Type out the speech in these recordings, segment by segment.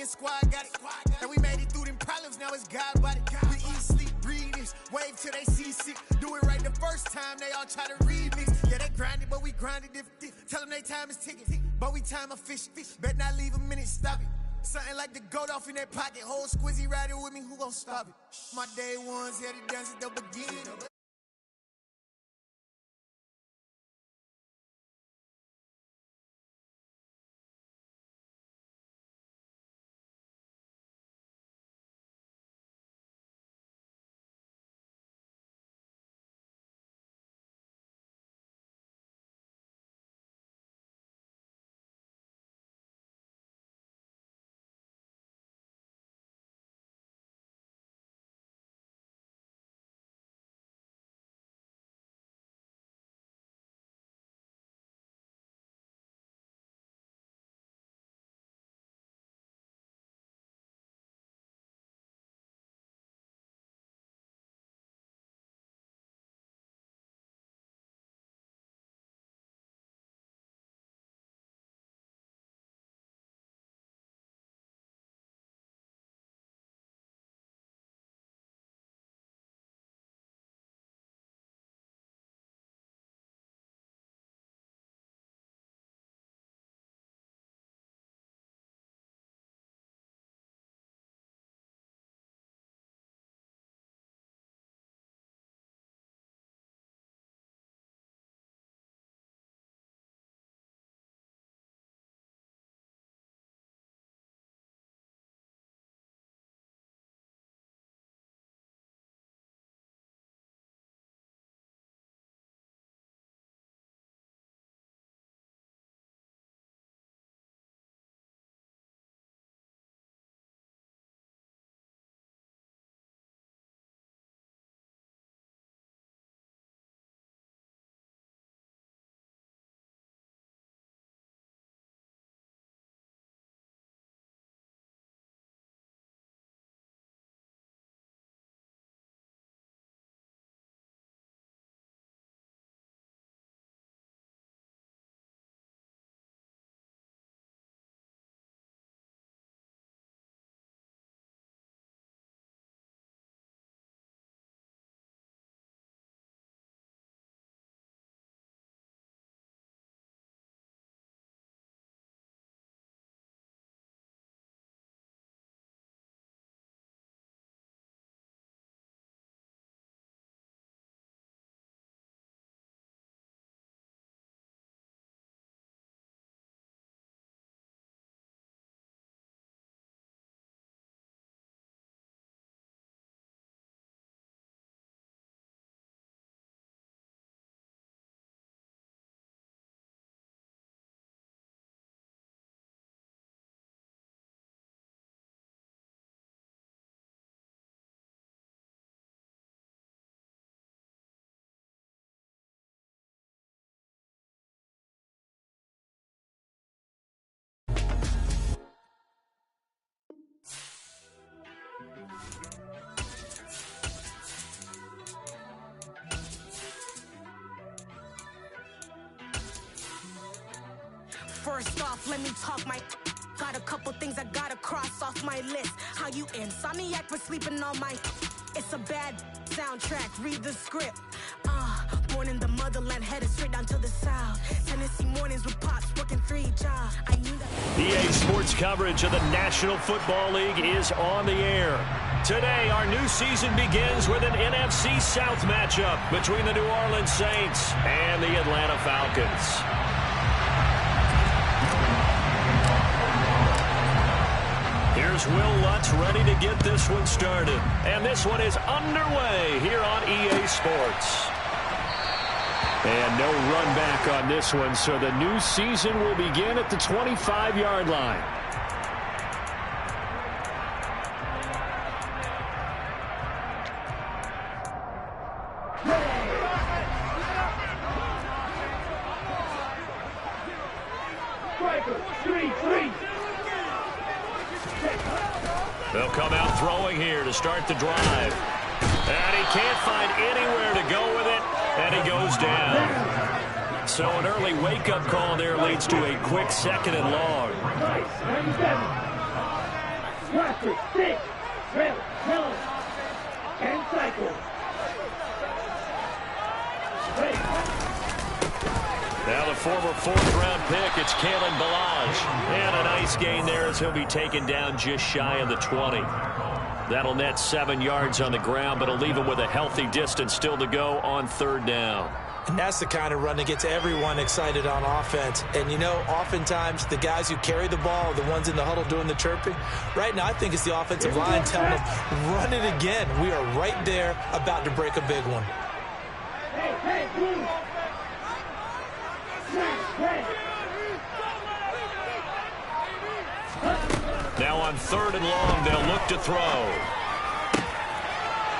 and squad got it. And we made it through them problems, now it's God body. We eat, sleep, breathe this, wave till they see sick. Do it right the first time, they all try to remix. Yeah, they grinded, but we grinded different. Tell them they time is ticking, but we time a fish. Bet not leave a minute, stop it. Something like the goat off in that pocket. Whole squizzy riding with me, who gon' stop it? My day ones, yeah, they dance at the beginning. First off, let me talk my. Got a couple things I gotta cross off my list. How you insomniac for sleeping on my. It's a bad soundtrack, read the script. Born in the motherland, headed straight down to the south. Tennessee mornings with pops, working 3 jobs. I knew that. EA Sports coverage of the National Football League is on the air. Today, our new season begins with an NFC South matchup between the New Orleans Saints and the Atlanta Falcons. Here's Will Lutz ready to get this one started. And this one is underway here on EA Sports. And no run back on this one, so the new season will begin at the 25-yard line. They'll come out throwing here to start the drive. And he can't find anywhere to go with it, and he goes down. So an early wake-up call there leads to a quick 2nd and long. Plastic, stick, red, yellow, and cycle. Now the former fourth-round pick, it's Kalen Ballage. And a nice gain there as he'll be taken down just shy of the 20. That'll net 7 yards on the ground, but it'll leave him with a healthy distance still to go on third down. And that's the kind of run that gets everyone excited on offense. And, you know, oftentimes the guys who carry the ball are the ones in the huddle doing the chirping. Right now, I think it's the offensive line telling them, run it again. We are right there about to break a big one. Hey, move. Now on third and long, they'll look to throw.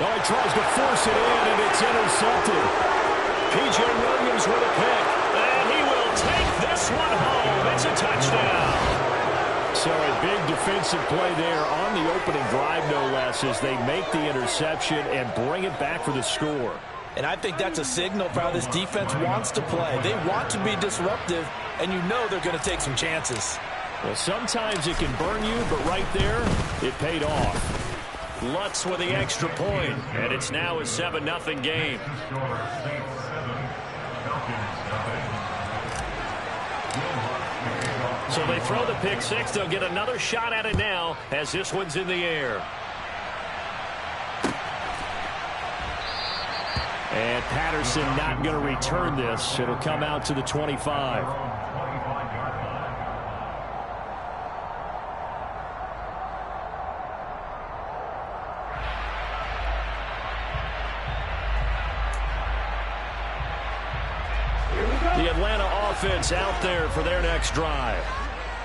Oh, he tries to force it in, and it's intercepted. P.J. Williams with a pick, and he will take this one home. It's a touchdown. So a big defensive play there on the opening drive, no less, as they make the interception and bring it back for the score. And I think that's a signal for how this defense wants to play. They want to be disruptive, and you know they're going to take some chances. Well, sometimes it can burn you, but right there, it paid off. Lutz with the extra point, and it's now a 7-0 game. So they throw the pick six. They'll get another shot at it now as this one's in the air. And Patterson not going to return this. It'll come out to the 25. The Atlanta offense out there for their next drive.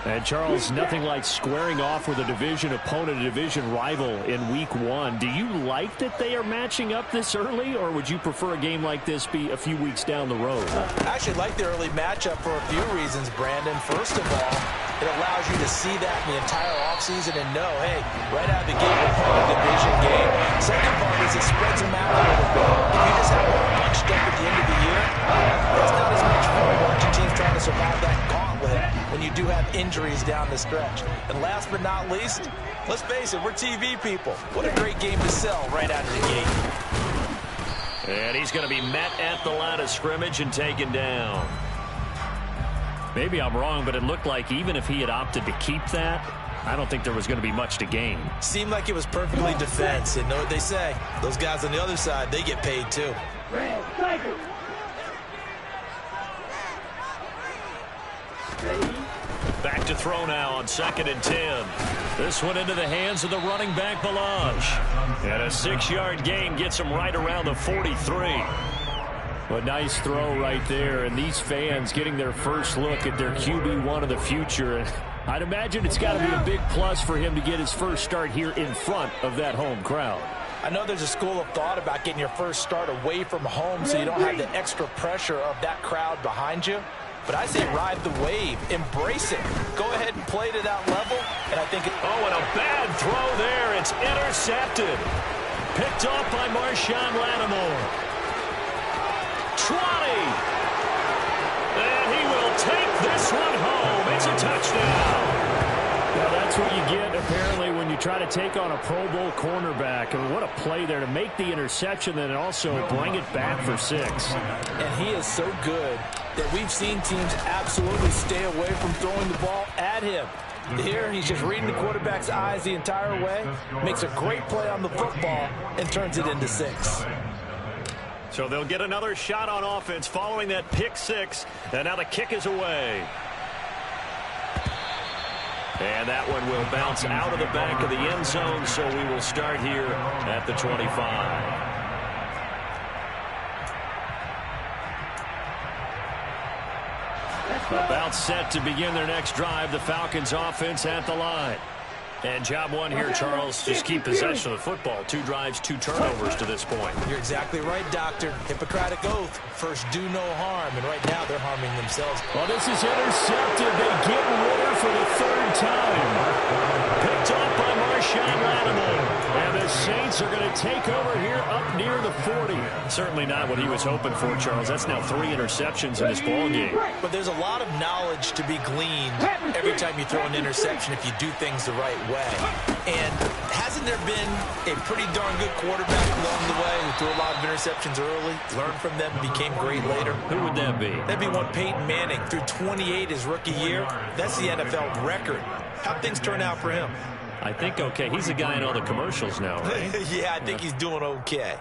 And, Charles, nothing like squaring off with a division opponent, a division rival in Week 1. Do you like that they are matching up this early, or would you prefer a game like this be a few weeks down the road? I actually like the early matchup for a few reasons, Brandon. First of all, it allows you to see that in the entire offseason and know, hey, right out of the gate, we're playing a division game. Second part is it spreads them out a little bit. If you just have them bunched up at the end of the year, that's not as much fun watching teams trying to survive that gauntlet when you do have injuries down the stretch. And last but not least, let's face it, we're TV people. What a great game to sell right out of the gate. And he's going to be met at the line of scrimmage and taken down. Maybe I'm wrong, but it looked like even if he had opted to keep that, I don't think there was going to be much to gain. Seemed like it was perfectly defense. And know what they say, those guys on the other side, they get paid too. Red, cycle. Back to throw now on 2nd and 10. This one into the hands of the running back, Ballage. And a 6-yard gain gets him right around the 43. A nice throw right there, and these fans getting their first look at their QB1 of the future. And I'd imagine it's got to be a big plus for him to get his first start here in front of that home crowd. I know there's a school of thought about getting your first start away from home so you don't have the extra pressure of that crowd behind you. But I say ride the wave. Embrace it. Go ahead and play to that level. And I think oh, and a bad throw there. It's intercepted. Picked off by Marshawn Lattimore. 20. And he will take this one home. It's a touchdown. Well, that's what you get, apparently, when you try to take on a Pro Bowl cornerback. I mean, what a play there to make the interception and also bring it back for 6. And he is so good that we've seen teams absolutely stay away from throwing the ball at him. Here, he's just reading the quarterback's eyes the entire way, makes a great play on the football, and turns it into 6. So they'll get another shot on offense following that pick 6, and now the kick is away. And that one will bounce out of the back of the end zone, so we will start here at the 25. About set to begin their next drive, the Falcons offense at the line. And job one here, Charles, just keep possession of the football. 2 drives, 2 turnovers to this point. You're exactly right, Doctor. Hippocratic oath. First, do no harm. And right now, they're harming themselves. Well, this is intercepted. They get Ritter for the 3rd time. Picked off by Marshawn Lattimore. And the Saints Eagles are going to take over here up near the 40. Certainly not what he was hoping for, Charles. That's now 3 interceptions in this ball game. But there's a lot of knowledge to be gleaned every time you throw an interception if you do things the right way. And hasn't there been a pretty darn good quarterback along the way who threw a lot of interceptions early, learned from them, became great later? Who would that be? That'd be one Peyton Manning. Threw 28 his rookie year. That's the NFL record. How'd things turn out for him? I think okay. He's the guy in all the commercials now, right? Yeah, I think he's doing okay.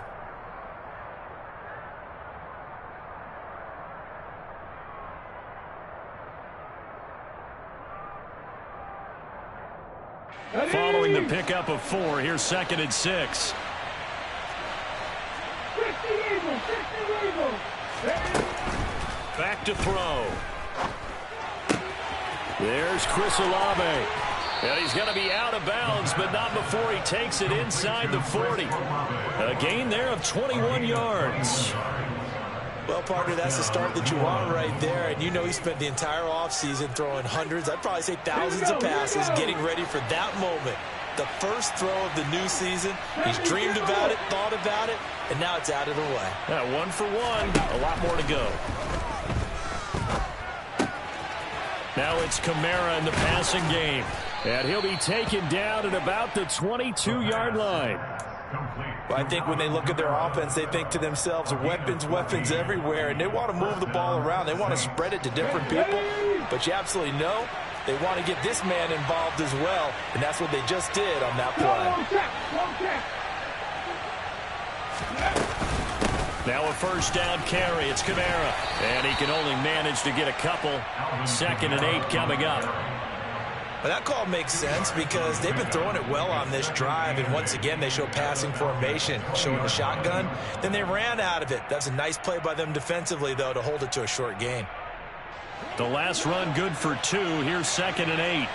Following the pickup of 4, here's 2nd and 6. Back to throw. There's Chris Olave. And he's going to be out of bounds, but not before he takes it inside the 40. A gain there of 21 yards. Well, partner, that's the start that you want right there. And you know he spent the entire offseason throwing hundreds, I'd probably say thousands of passes, getting ready for that moment. The first throw of the new season. He's dreamed about it, thought about it, and now it's out of the way. Yeah, 1 for 1. A lot more to go. Now it's Kamara in the passing game. And he'll be taken down at about the 22-yard line. Well, I think when they look at their offense, they think to themselves, weapons, weapons everywhere, and they want to move the ball around. They want to spread it to different people, but you absolutely know they want to get this man involved as well, and that's what they just did on that play. Now a first down carry. It's Kamara, and he can only manage to get a couple. 2nd and 8 coming up. Well, that call makes sense because they've been throwing it well on this drive, and once again they show passing formation, showing the shotgun. Then they ran out of it. That's a nice play by them defensively, though, to hold it to a short gain. The last run good for 2. Here's 2nd and 8.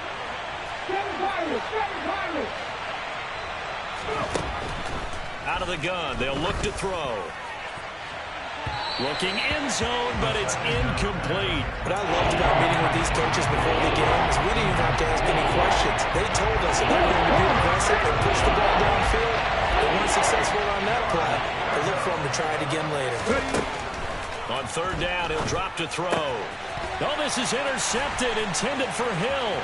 Out of the gun. They'll look to throw. Looking end zone, but it's incomplete. What I loved about meeting with these coaches before the game is we didn't even have to ask any questions. They told us that they're going to be aggressive and push the ball downfield. They weren't successful on that play. They look for them to try it again later. On 3rd down, he'll drop to throw. Oh, this is intercepted, intended for Hill.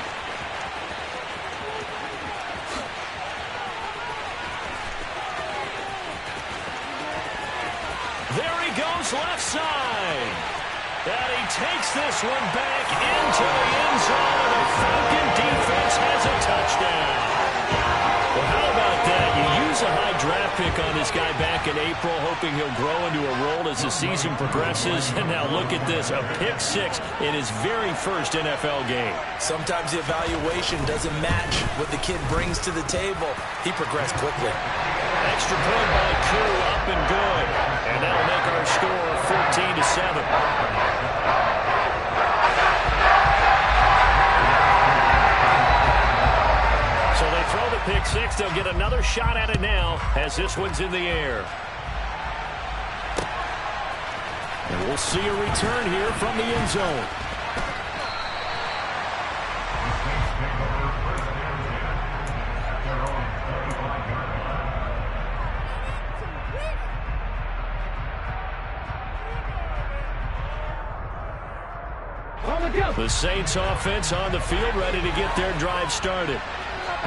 There he goes left side. And he takes this one back into the end zone, and the Falcon defense has a touchdown. Well, how about that? You use a high draft pick on this guy back in April, hoping he'll grow into a role as the season progresses. And now look at this, a pick 6 in his very first NFL game. Sometimes the evaluation doesn't match what the kid brings to the table. He progressed quickly. Extra point by Koo, up and good. And that'll make our score 14-7. So they throw the pick 6. They'll get another shot at it now as this one's in the air. And we'll see a return here from the end zone. The Saints offense on the field, ready to get their drive started.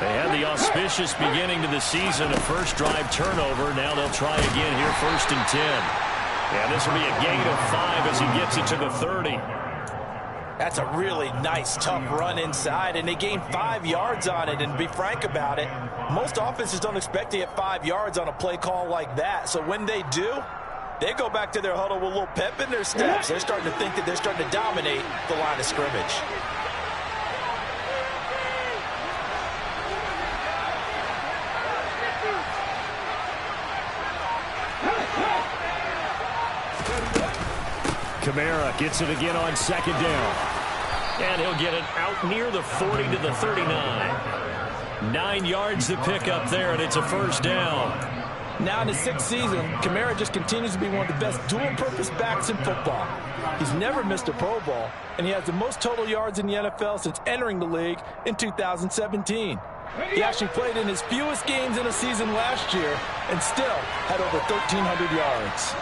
They had the auspicious beginning to the season, a first drive turnover. Now they'll try again here, 1st and 10. And this will be a gain of 5 as he gets it to the 30. That's a really nice, tough run inside, and they gained 5 yards on it. And to be frank about it, most offenses don't expect to get 5 yards on a play call like that. So when they do, they go back to their huddle with a little pep in their steps. They're starting to think that they're starting to dominate the line of scrimmage. Kamara gets it again on 2nd down. And he'll get it out near the 40 to the 39. 9 yards to pick up there, and it's a first down. Now in his 6th season, Kamara just continues to be one of the best dual-purpose backs in football. He's never missed a Pro Bowl, and he has the most total yards in the NFL since entering the league in 2017. He actually played in his fewest games in a season last year and still had over 1,300 yards.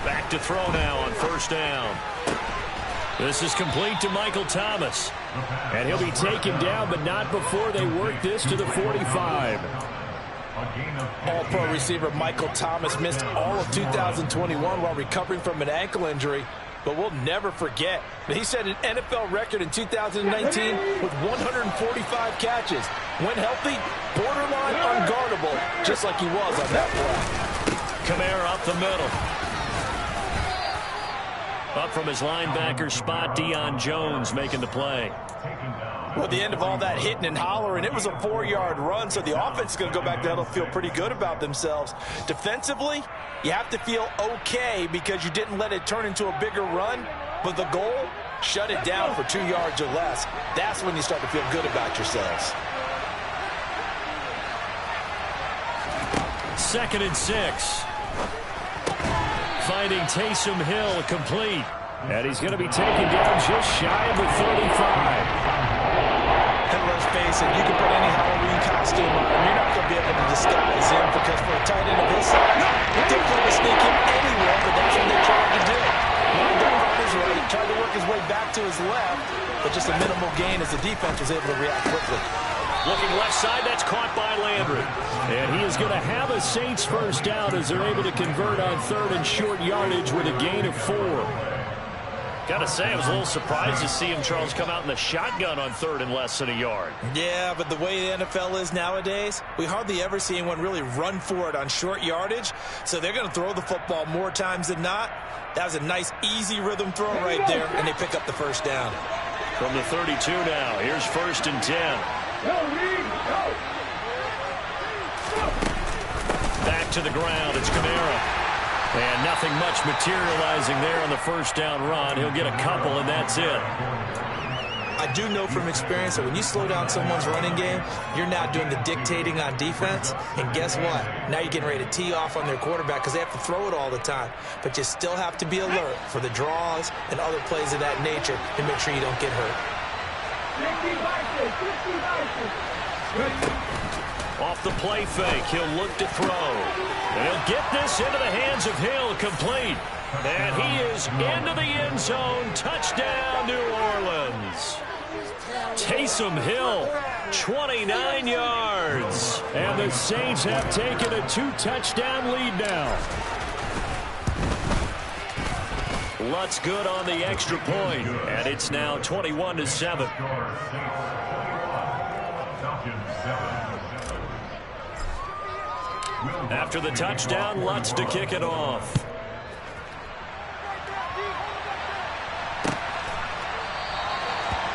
Back to throw now on first down. This is complete to Michael Thomas. And he'll be taken down, but not before they work this to the 45. All-pro receiver Michael Thomas missed all of 2021 while recovering from an ankle injury. But we'll never forget that he set an NFL record in 2019 with 145 catches. When healthy, borderline unguardable, just like he was on that play. Kamara up the middle. Up from his linebacker spot, Deion Jones making the play. Well, at the end of all that hitting and hollering, it was a 4-yard run, so the offense is going to go back there. They'll feel pretty good about themselves. Defensively, you have to feel okay because you didn't let it turn into a bigger run, but the goal, shut it down for 2 yards or less. That's when you start to feel good about yourselves. 2nd and 6. Finding Taysom Hill complete. And he's going to be taken down just shy of the 35. And let's face it, you can put any Halloween costume on him. You're not going to be able to disguise him because for a tight end of his size, it's difficult to sneak him anywhere, but that's what they tried to do. Lined up on his right, tried to work his way back to his left, but just a minimal gain as the defense was able to react quickly. Looking left side, that's caught by Landry. And he is going to have a Saints first down as they're able to convert on 3rd and short yardage with a gain of 4. Got to say, I was a little surprised to see him, Charles, come out in the shotgun on 3rd and less than a yard. Yeah, but the way the NFL is nowadays, we hardly ever see anyone really run for it on short yardage. So they're going to throw the football more times than not. That was a nice, easy rhythm throw right there, and they pick up the first down. From the 32 now, here's 1st and 10. Back to the ground, it's Kamara. And nothing much materializing there on the first down run. He'll get a couple, and that's it. I do know from experience that when you slow down someone's running game, you're now doing the dictating on defense. And guess what? Now you're getting ready to tee off on their quarterback because they have to throw it all the time. But you still have to be alert for the draws and other plays of that nature to make sure you don't get hurt. Off the play fake, he'll look to throw. And he'll get this into the hands of Hill, complete. And he is into the end zone. Touchdown, New Orleans. Taysom Hill, 29 yards. And the Saints have taken a 2-touchdown lead now. Lutz good on the extra point, and it's now 21-7. After the touchdown, Lutz to kick it off.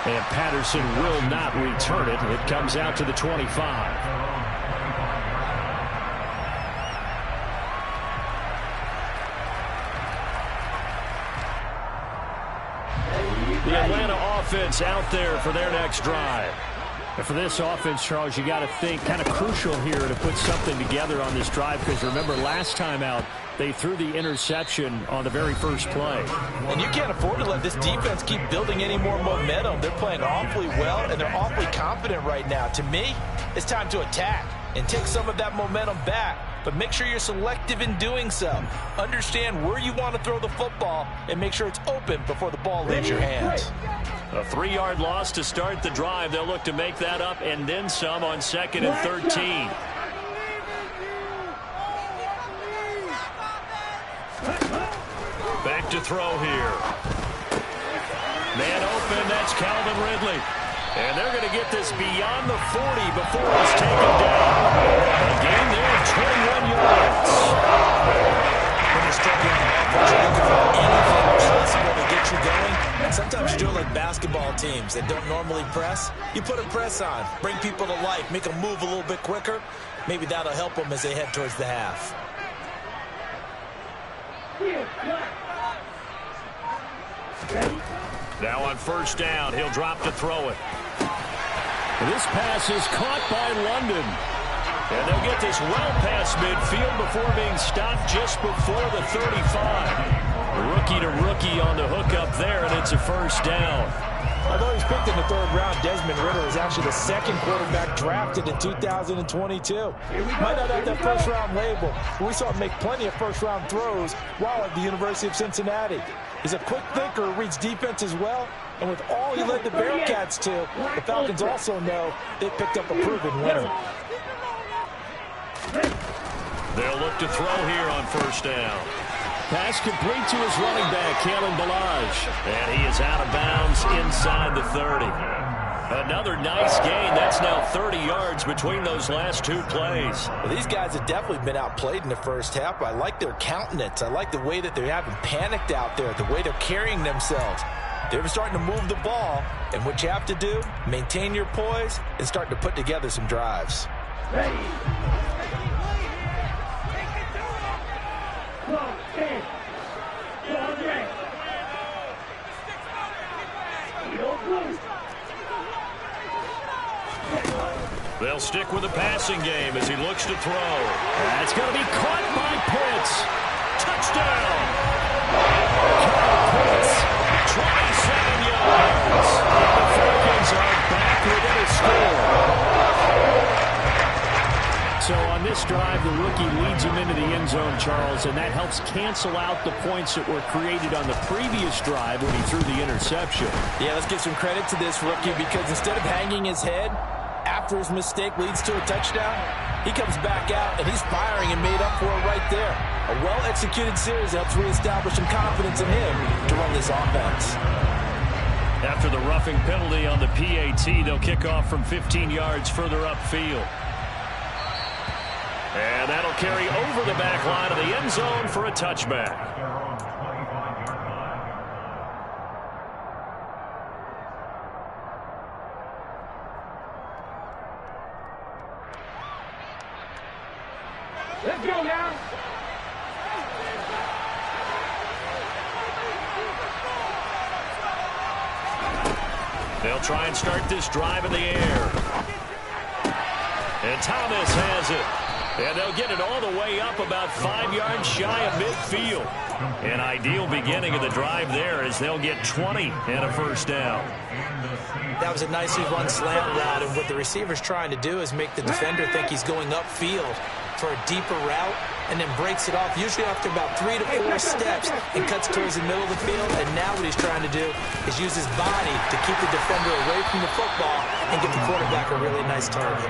And Patterson will not return it. It comes out to the 25. The Atlanta offense out there for their next drive. And for this offense, Charles, you got to think kind of crucial here to put something together on this drive because remember last time out they threw the interception on the very first play. And you can't afford to let this defense keep building any more momentum. They're playing awfully well and they're awfully confident right now. To me, it's time to attack and take some of that momentum back. But make sure you're selective in doing so. Understand where you want to throw the football and make sure it's open before the ball leaves your hands. A 3-yard loss to start the drive. They'll look to make that up and then some on 2nd and 13. Back to throw here. Man open, that's Calvin Ridley. And they're going to get this beyond the 40 before it's taken down. A gain there of 21 yards. When you're struggling on offense, you're looking for anything possible to get you going. And sometimes you do it like basketball teams that don't normally press. You put a press on, bring people to life, make them move a little bit quicker. Maybe that'll help them as they head towards the half. Now on first down, he'll drop to throw it. This pass is caught by London. And they'll get this well past midfield before being stopped just before the 35. Rookie to rookie on the hook up there, and it's a first down. Although he's picked in the 3rd round, Desmond Ridder is actually the 2nd quarterback drafted in 2022. Might not have that first-round label, but we saw him make plenty of first-round throws while at the University of Cincinnati. He's a quick thinker, reads defense as well, and with all he led the Bearcats to, the Falcons also know they picked up a proven winner. They'll look to throw here on 1st down. Pass complete to his running back, Kalen Ballage. And he is out of bounds inside the 30. Another nice gain. That's now 30 yards between those last 2 plays. Well, these guys have definitely been outplayed in the first half. I like their countenance. I like the way that they haven't panicked out there, the way they're carrying themselves. They're starting to move the ball, and what you have to do, maintain your poise and start to put together some drives. Ready. They'll stick with the passing game as he looks to throw. That's going to be caught by Pitts. Touchdown! Kyle Pitts, 27 yards. The Falcons are back within a score. So on this drive, the rookie leads him into the end zone, Charles, and that helps cancel out the points that were created on the previous drive when he threw the interception. Yeah, let's give some credit to this rookie because instead of hanging his head after his mistake leads to a touchdown, he comes back out and he's firing and made up for it right there. A well-executed series helps reestablish some confidence in him to run this offense. After the roughing penalty on the PAT, they'll kick off from 15 yards further upfield. And that'll carry over the back line of the end zone for a touchback. Let's go now. They'll try and start this drive in the air. And Thomas has it. And they'll get it all the way up about 5 yards shy of midfield. An ideal beginning of the drive there as they'll get 20 and a 1st down. That was a nicely run slant route, and what the receiver's trying to do is make the defender think he's going upfield for a deeper route and then breaks it off, usually after about 3 to 4 steps, and cuts towards the middle of the field. And now what he's trying to do is use his body to keep the defender away from the football and give the quarterback a really nice target.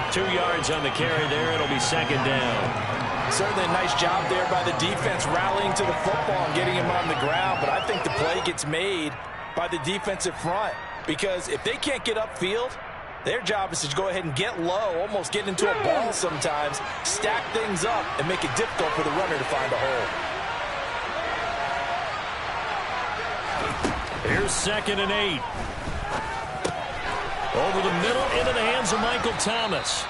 2 yards on the carry there. It'll be 2nd down. Certainly a nice job there by the defense rallying to the football and getting him on the ground. But I think the play gets made by the defensive front because if they can't get upfield, their job is to go ahead and get low, almost get into a ball sometimes, stack things up, and make it difficult for the runner to find a hole. Here's 2nd and 8. Over the middle, into the hands of Michael Thomas.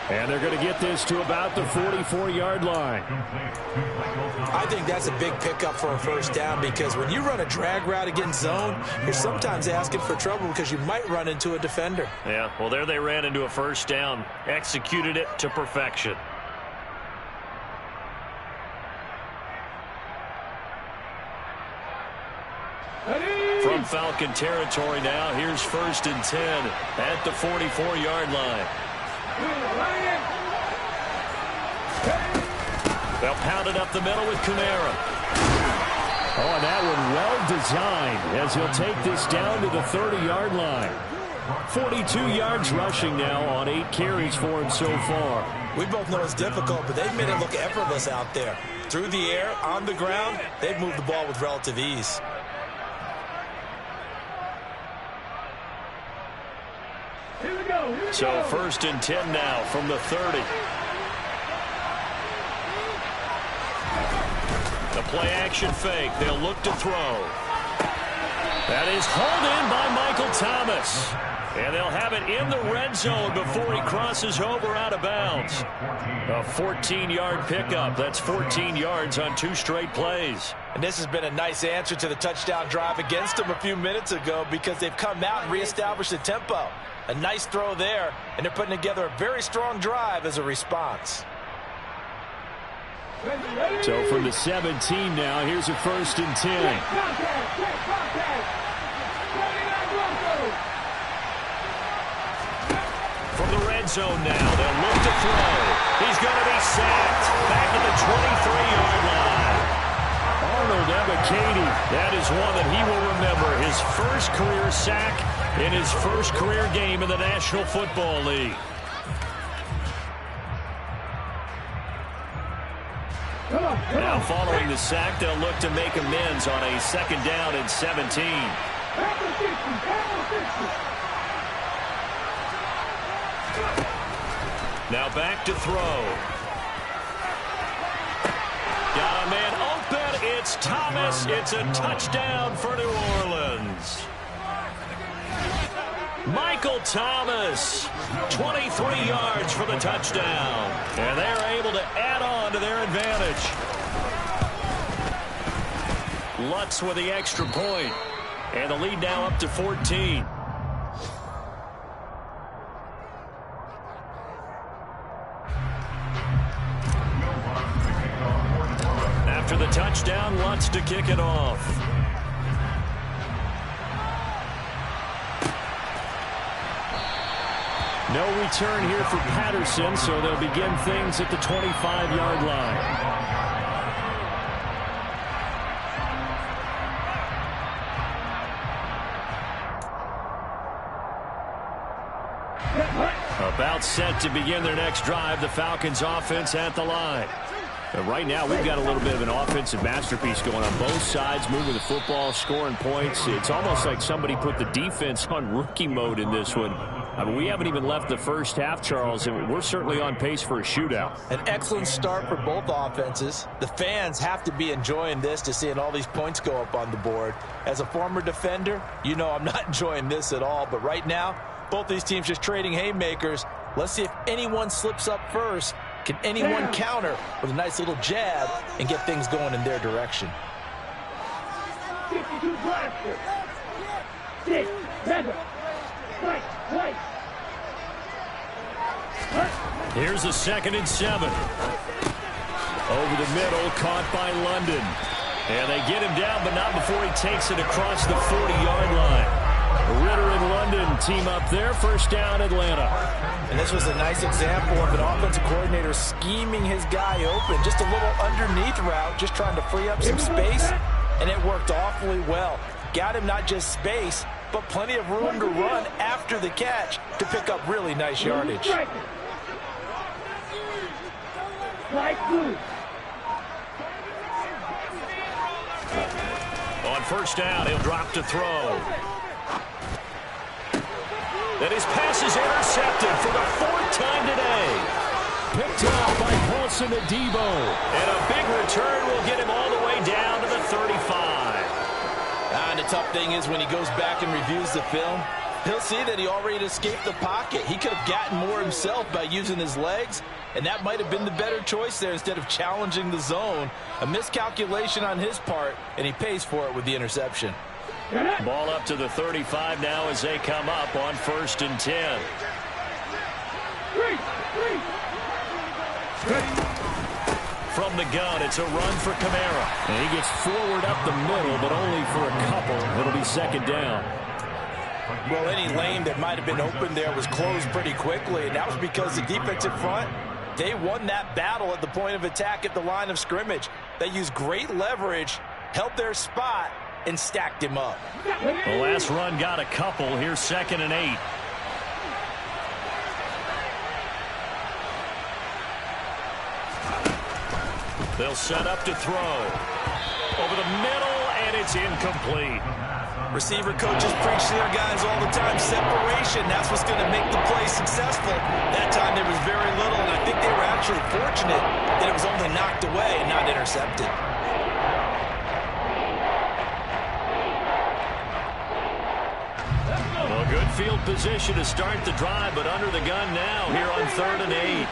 And they're going to get this to about the 44-yard line. I think that's a big pickup for a 1st down because when you run a drag route against zone, you're sometimes asking for trouble because you might run into a defender. Yeah, well, there they ran into a 1st down, executed it to perfection. From Falcon territory now, here's 1st and 10 at the 44-yard line. They'll pound it up the middle with Kamara. Oh, and that one well designed as he'll take this down to the 30-yard line. 42 yards rushing now on 8 carries for him so far. We both know it's difficult, but they've made it look effortless out there. Through the air, on the ground, they've moved the ball with relative ease. So 1st and 10 now from the 30. The play action fake. They'll look to throw. That is hauled in by Michael Thomas. And they'll have it in the red zone before he crosses over out of bounds. A 14-yard pickup. That's 14 yards on 2 straight plays. And this has been a nice answer to the touchdown drive against them a few minutes ago because they've come out and reestablished the tempo. A nice throw there, and they're putting together a very strong drive as a response. So from the 17 now, here's a 1st and 10. zone now. They'll look to throw. He's going to be sacked. Back at the 23-yard line. Arnold Ebiketie, that is one that he will remember. His first career sack in his first career game in the National Football League. Now following the sack, they'll look to make amends on a 2nd down and 17. Now back to throw. Got a man open. It's Thomas. It's a touchdown for New Orleans. Michael Thomas, 23 yards for the touchdown. And they're able to add on to their advantage. Lutz with the extra point. And the lead now up to 14. After the touchdown, Lutz to kick it off. No return here for Patterson, so they'll begin things at the 25-yard line. About set to begin their next drive, the Falcons offense at the line. But right now, we've got a little bit of an offensive masterpiece going on both sides, moving the football, scoring points. It's almost like somebody put the defense on rookie mode in this one. I mean, we haven't even left the first half, Charles, and we're certainly on pace for a shootout. An excellent start for both offenses. The fans have to be enjoying this, to seeing all these points go up on the board. As a former defender, you know I'm not enjoying this at all. But right now, both these teams just trading haymakers. Let's see if anyone slips up first. Can anyone counter with a nice little jab and get things going in their direction? 52 blaster. 6, 7. Right. Here's a 2nd and 7. Over the middle, caught by London. And they get him down, but not before he takes it across the 40-yard line. Ritter and London team up there. First down, Atlanta. And this was a nice example of an offensive coordinator scheming his guy open. Just a little underneath route, just trying to free up some space, and it worked awfully well. Got him not just space, but plenty of room to run after the catch to pick up really nice yardage. On first down, he'll drop to throw. And his pass is intercepted for the 4th time today. Picked up by Paulson Adebo. And a big return will get him all the way down to the 35. And the tough thing is when he goes back and reviews the film, he'll see that he already escaped the pocket. He could have gotten more himself by using his legs, and that might have been the better choice there instead of challenging the zone. A miscalculation on his part, and he pays for it with the interception. Ball up to the 35 now as they come up on 1st and 10. From the gun, it's a run for Kamara. And he gets forward up the middle, but only for a couple. It'll be 2nd down. Well, any lane that might have been open there was closed pretty quickly, and that was because the defensive front, they won that battle at the point of attack at the line of scrimmage. They used great leverage, held their spot, and stacked him up. The last run got a couple. Here's 2nd and 8. They'll set up to throw. Over the middle, and it's incomplete. Receiver coaches preach to their guys all the time. Separation, that's what's going to make the play successful. That time there was very little, and I think they were actually fortunate that it was only knocked away and not intercepted. Well, good field position to start the drive, but under the gun now here on 3rd and 8.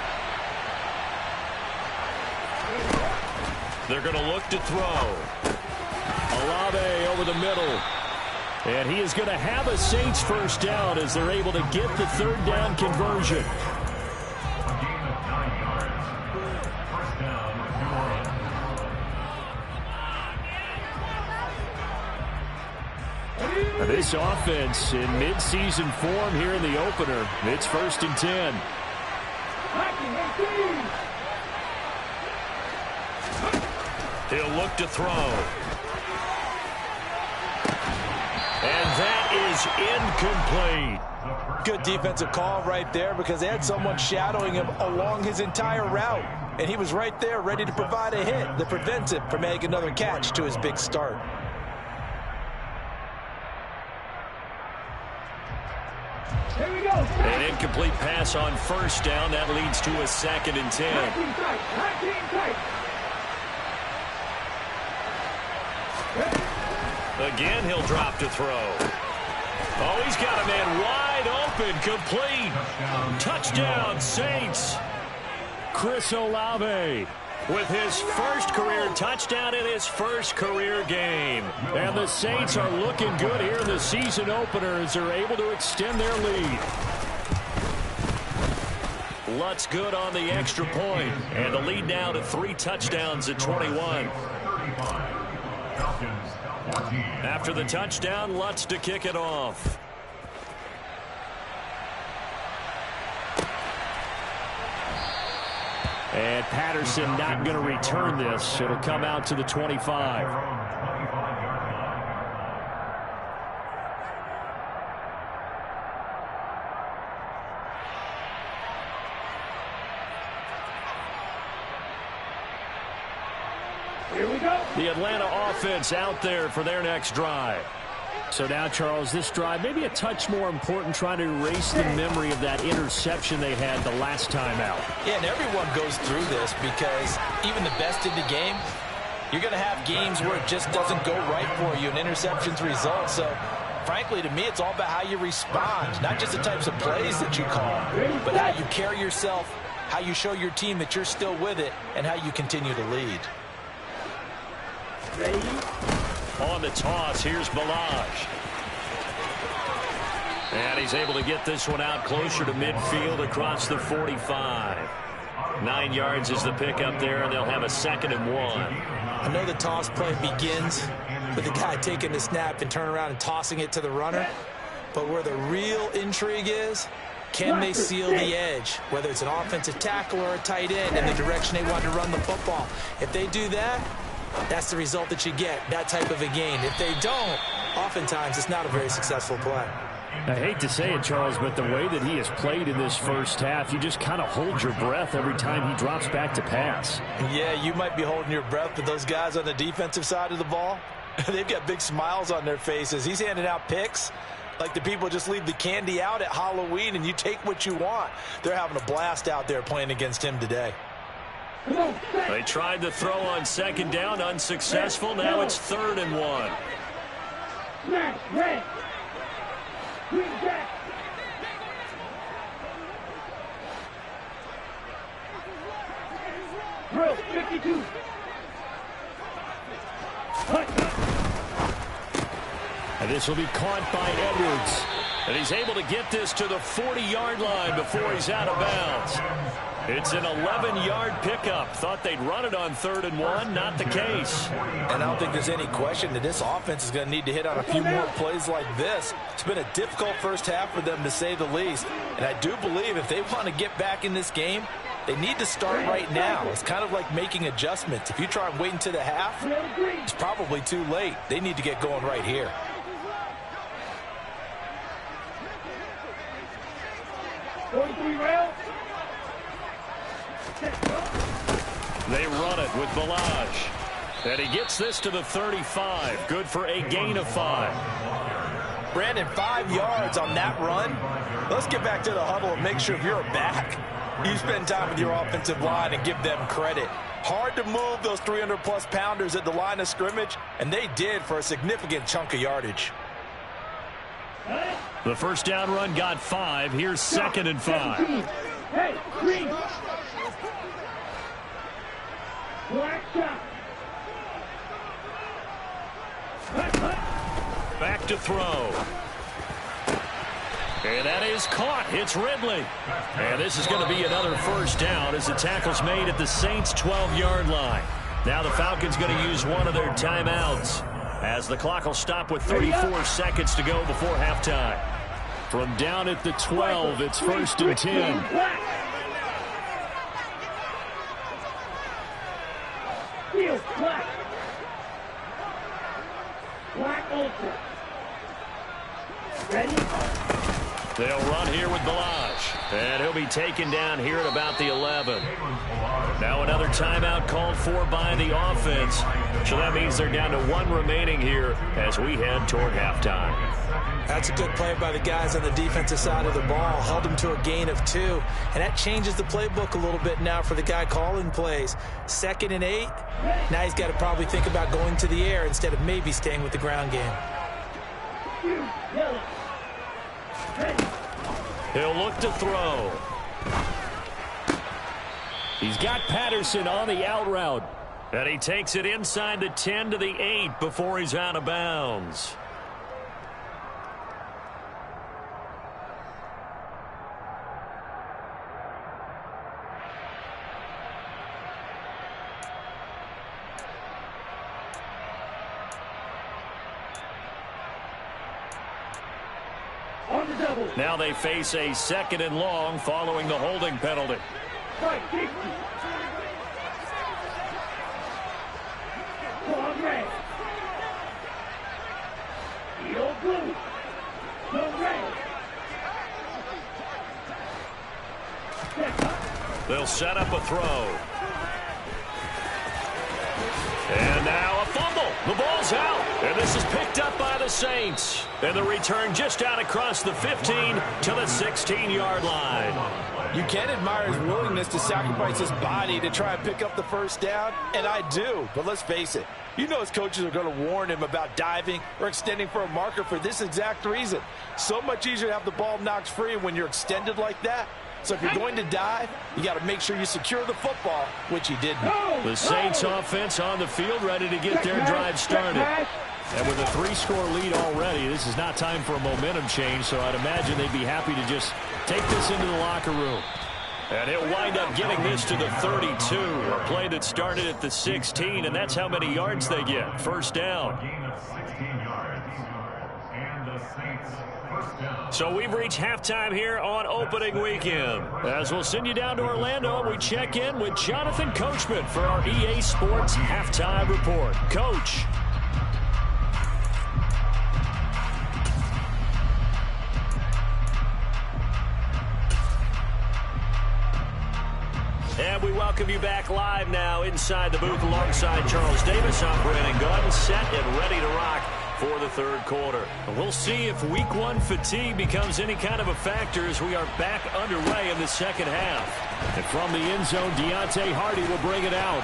They're going to look to throw. Olave over the middle. And he is going to have a Saints first down as they're able to get the 3rd down conversion. This offense in midseason form here in the opener. It's 1st and 10. He'll look to throw. And that is incomplete. Good defensive call right there because they had someone shadowing him along his entire route. And he was right there ready to provide a hit that prevents him from making another catch to his big start. Here we go. An incomplete pass on first down. That leads to a 2nd and 10. Again, he'll drop to throw. Oh, he's got a man wide open, complete. Touchdown, Saints. Chris Olave with his first career touchdown in his first career game. And the Saints are looking good here in the season opener as they're able to extend their lead. Lutz good on the extra point, and the lead now to 3 touchdowns at 21. After the touchdown, Lutz to kick it off. And Patterson not going to return this. It'll come out to the 25. Here we go. The Atlanta offense out there for their next drive. So now, Charles, this drive maybe a touch more important, trying to erase the memory of that interception they had the last time out. Yeah, and everyone goes through this because even the best in the game, you're going to have games where it just doesn't go right for you and interceptions result. So, frankly, to me, it's all about how you respond, not just the types of plays that you call, but how you carry yourself, how you show your team that you're still with it, and how you continue to lead. Ready? On the toss, here's Balaj. And he's able to get this one out closer to midfield across the 45. 9 yards is the pickup there, and they'll have a 2nd and 1. I know the toss play begins with the guy taking the snap and turning around and tossing it to the runner. But where the real intrigue is, can they seal the edge, whether it's an offensive tackle or a tight end, in the direction they want to run the football? If they do that, that's the result that you get, that type of a gain. If they don't, oftentimes it's not a very successful play. I hate to say it, Charles, but the way that he has played in this first half, you just kind of hold your breath every time he drops back to pass. Yeah, you might be holding your breath, but those guys on the defensive side of the ball, they've got big smiles on their faces. He's handing out picks like the people just leave the candy out at Halloween and you take what you want. They're having a blast out there playing against him today. They tried to throw on 2nd down, unsuccessful. Now it's 3rd and 1. Smash, red. Green jack. Drill, 52. And this will be caught by Edwards. And he's able to get this to the 40-yard line before he's out of bounds. It's an 11-yard pickup. Thought they'd run it on 3rd and 1. Not the case. And I don't think there's any question that this offense is going to need to hit on a few more plays like this. It's been a difficult first half for them, to say the least. And I do believe if they want to get back in this game, they need to start right now. It's kind of like making adjustments. If you try and wait until the half, it's probably too late. They need to get going right here. They run it with Balaj. And he gets this to the 35. Good for a gain of 5. Brandon, 5 yards on that run. Let's get back to the huddle and make sure if you're back, you spend time with your offensive line and give them credit. Hard to move those 300-plus pounders at the line of scrimmage, and they did for a significant chunk of yardage. The first down run got 5. Here's 2nd and 5. Hey, green. Black shot. Back to throw. And that is caught. It's Ridley. And this is going to be another first down as the tackle's made at the Saints' 12-yard line. Now the Falcons going to use one of their timeouts as the clock will stop with 34 seconds to go before halftime. From down at the 12, it's 1st and 10. They'll run here with Balaj. And he'll be taken down here at about the 11. Now another timeout called for by the offense. So that means they're down to 1 remaining here as we head toward halftime. That's a good play by the guys on the defensive side of the ball. Held them to a gain of 2. And that changes the playbook a little bit now for the guy calling plays. 2nd and 8. Now he's got to probably think about going to the air instead of maybe staying with the ground game. He'll look to throw. He's got Patterson on the out route. And he takes it inside the 10 to the 8 before he's out of bounds. Now they face a 2nd and long following the holding penalty. They'll set up a throw. And now a fumble. The ball's out. And this is picked up by the Saints. And the return just out across the 15 to the 16-yard line. You can admire his willingness to sacrifice his body to try and pick up the first down, and I do. But let's face it, you know his coaches are going to warn him about diving or extending for a marker for this exact reason. So much easier to have the ball knocked free when you're extended like that. So if you're going to dive, you got to make sure you secure the football, which he didn't. The Saints offense on the field ready to get their drive started. And with a 3-score lead already, this is not time for a momentum change, so I'd imagine they'd be happy to just take this into the locker room. And he'll wind up getting this to the 32, a play that started at the 16, and that's how many yards they get. First down. So we've reached halftime here on opening weekend. As we'll send you down to Orlando, we check in with Jonathan Coachman for our EA Sports Halftime Report. Coach. And we welcome you back live now inside the booth alongside Charles Davis. I'm Brandon Gunn, set and ready to rock for the third quarter. We'll see if week 1 fatigue becomes any kind of a factor as we are back underway in the second half. And from the end zone, Deontay Hardy will bring it out.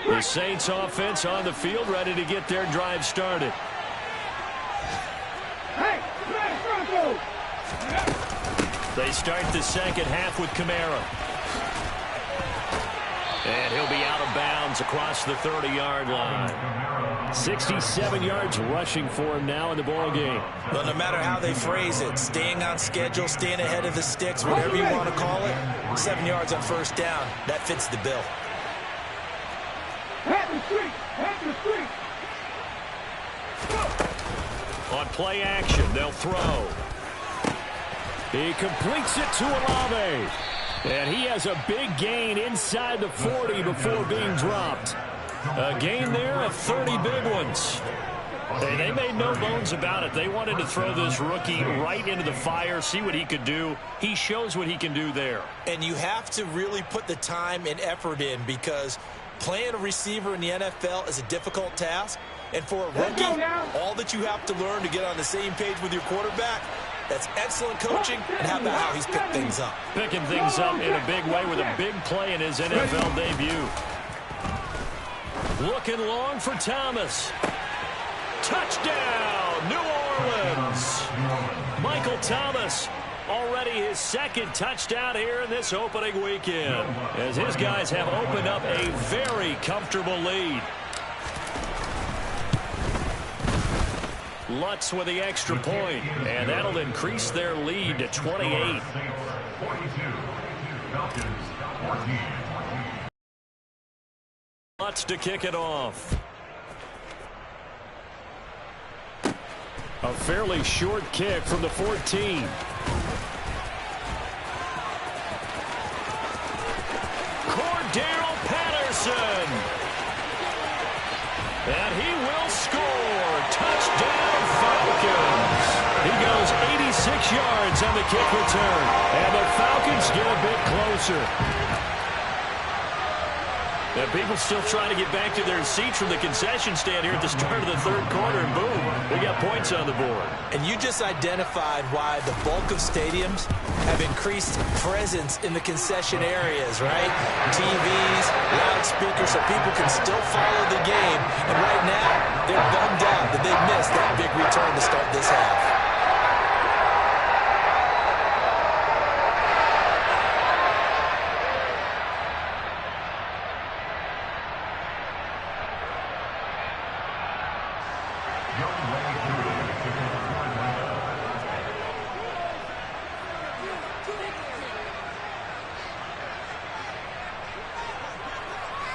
The Saints offense on the field ready to get their drive started. They start the second half with Kamara. And he'll be out of bounds across the 30-yard line. 67 yards rushing for him now in the ball game. Well, no matter how they phrase it, staying on schedule, staying ahead of the sticks, whatever you want to call it, 7 yards on first down, that fits the bill. On play action, they'll throw. He completes it to Olave. And he has a big gain inside the 40 before being dropped. A gain there of 30 big ones. Hey, they made no bones about it. They wanted to throw this rookie right into the fire, see what he could do. He shows what he can do there. And you have to really put the time and effort in because playing a receiver in the NFL is a difficult task. And for a rookie, all that you have to learn to get on the same page with your quarterback, that's excellent coaching, and how about how he's picked things up. Picking things up in a big way with a big play in his NFL debut. Looking long for Thomas. Touchdown, New Orleans. Michael Thomas, already his second touchdown here in this opening weekend, as his guys have opened up a very comfortable lead. Lutz with the extra point, and that'll increase their lead to 28. Lutz to kick it off. A fairly short kick from the 14. Cordero Patterson. And he will score. Touchdown Falcons. He goes 86 yards on the kick return. And the Falcons get a bit closer. And people still trying to get back to their seats from the concession stand here at the start of the third quarter, and boom, we got points on the board. And you just identified why the bulk of stadiums have increased presence in the concession areas, right? TVs, loudspeakers, so people can still follow the game. And right now, they're bummed out that they missed that big return to start this half.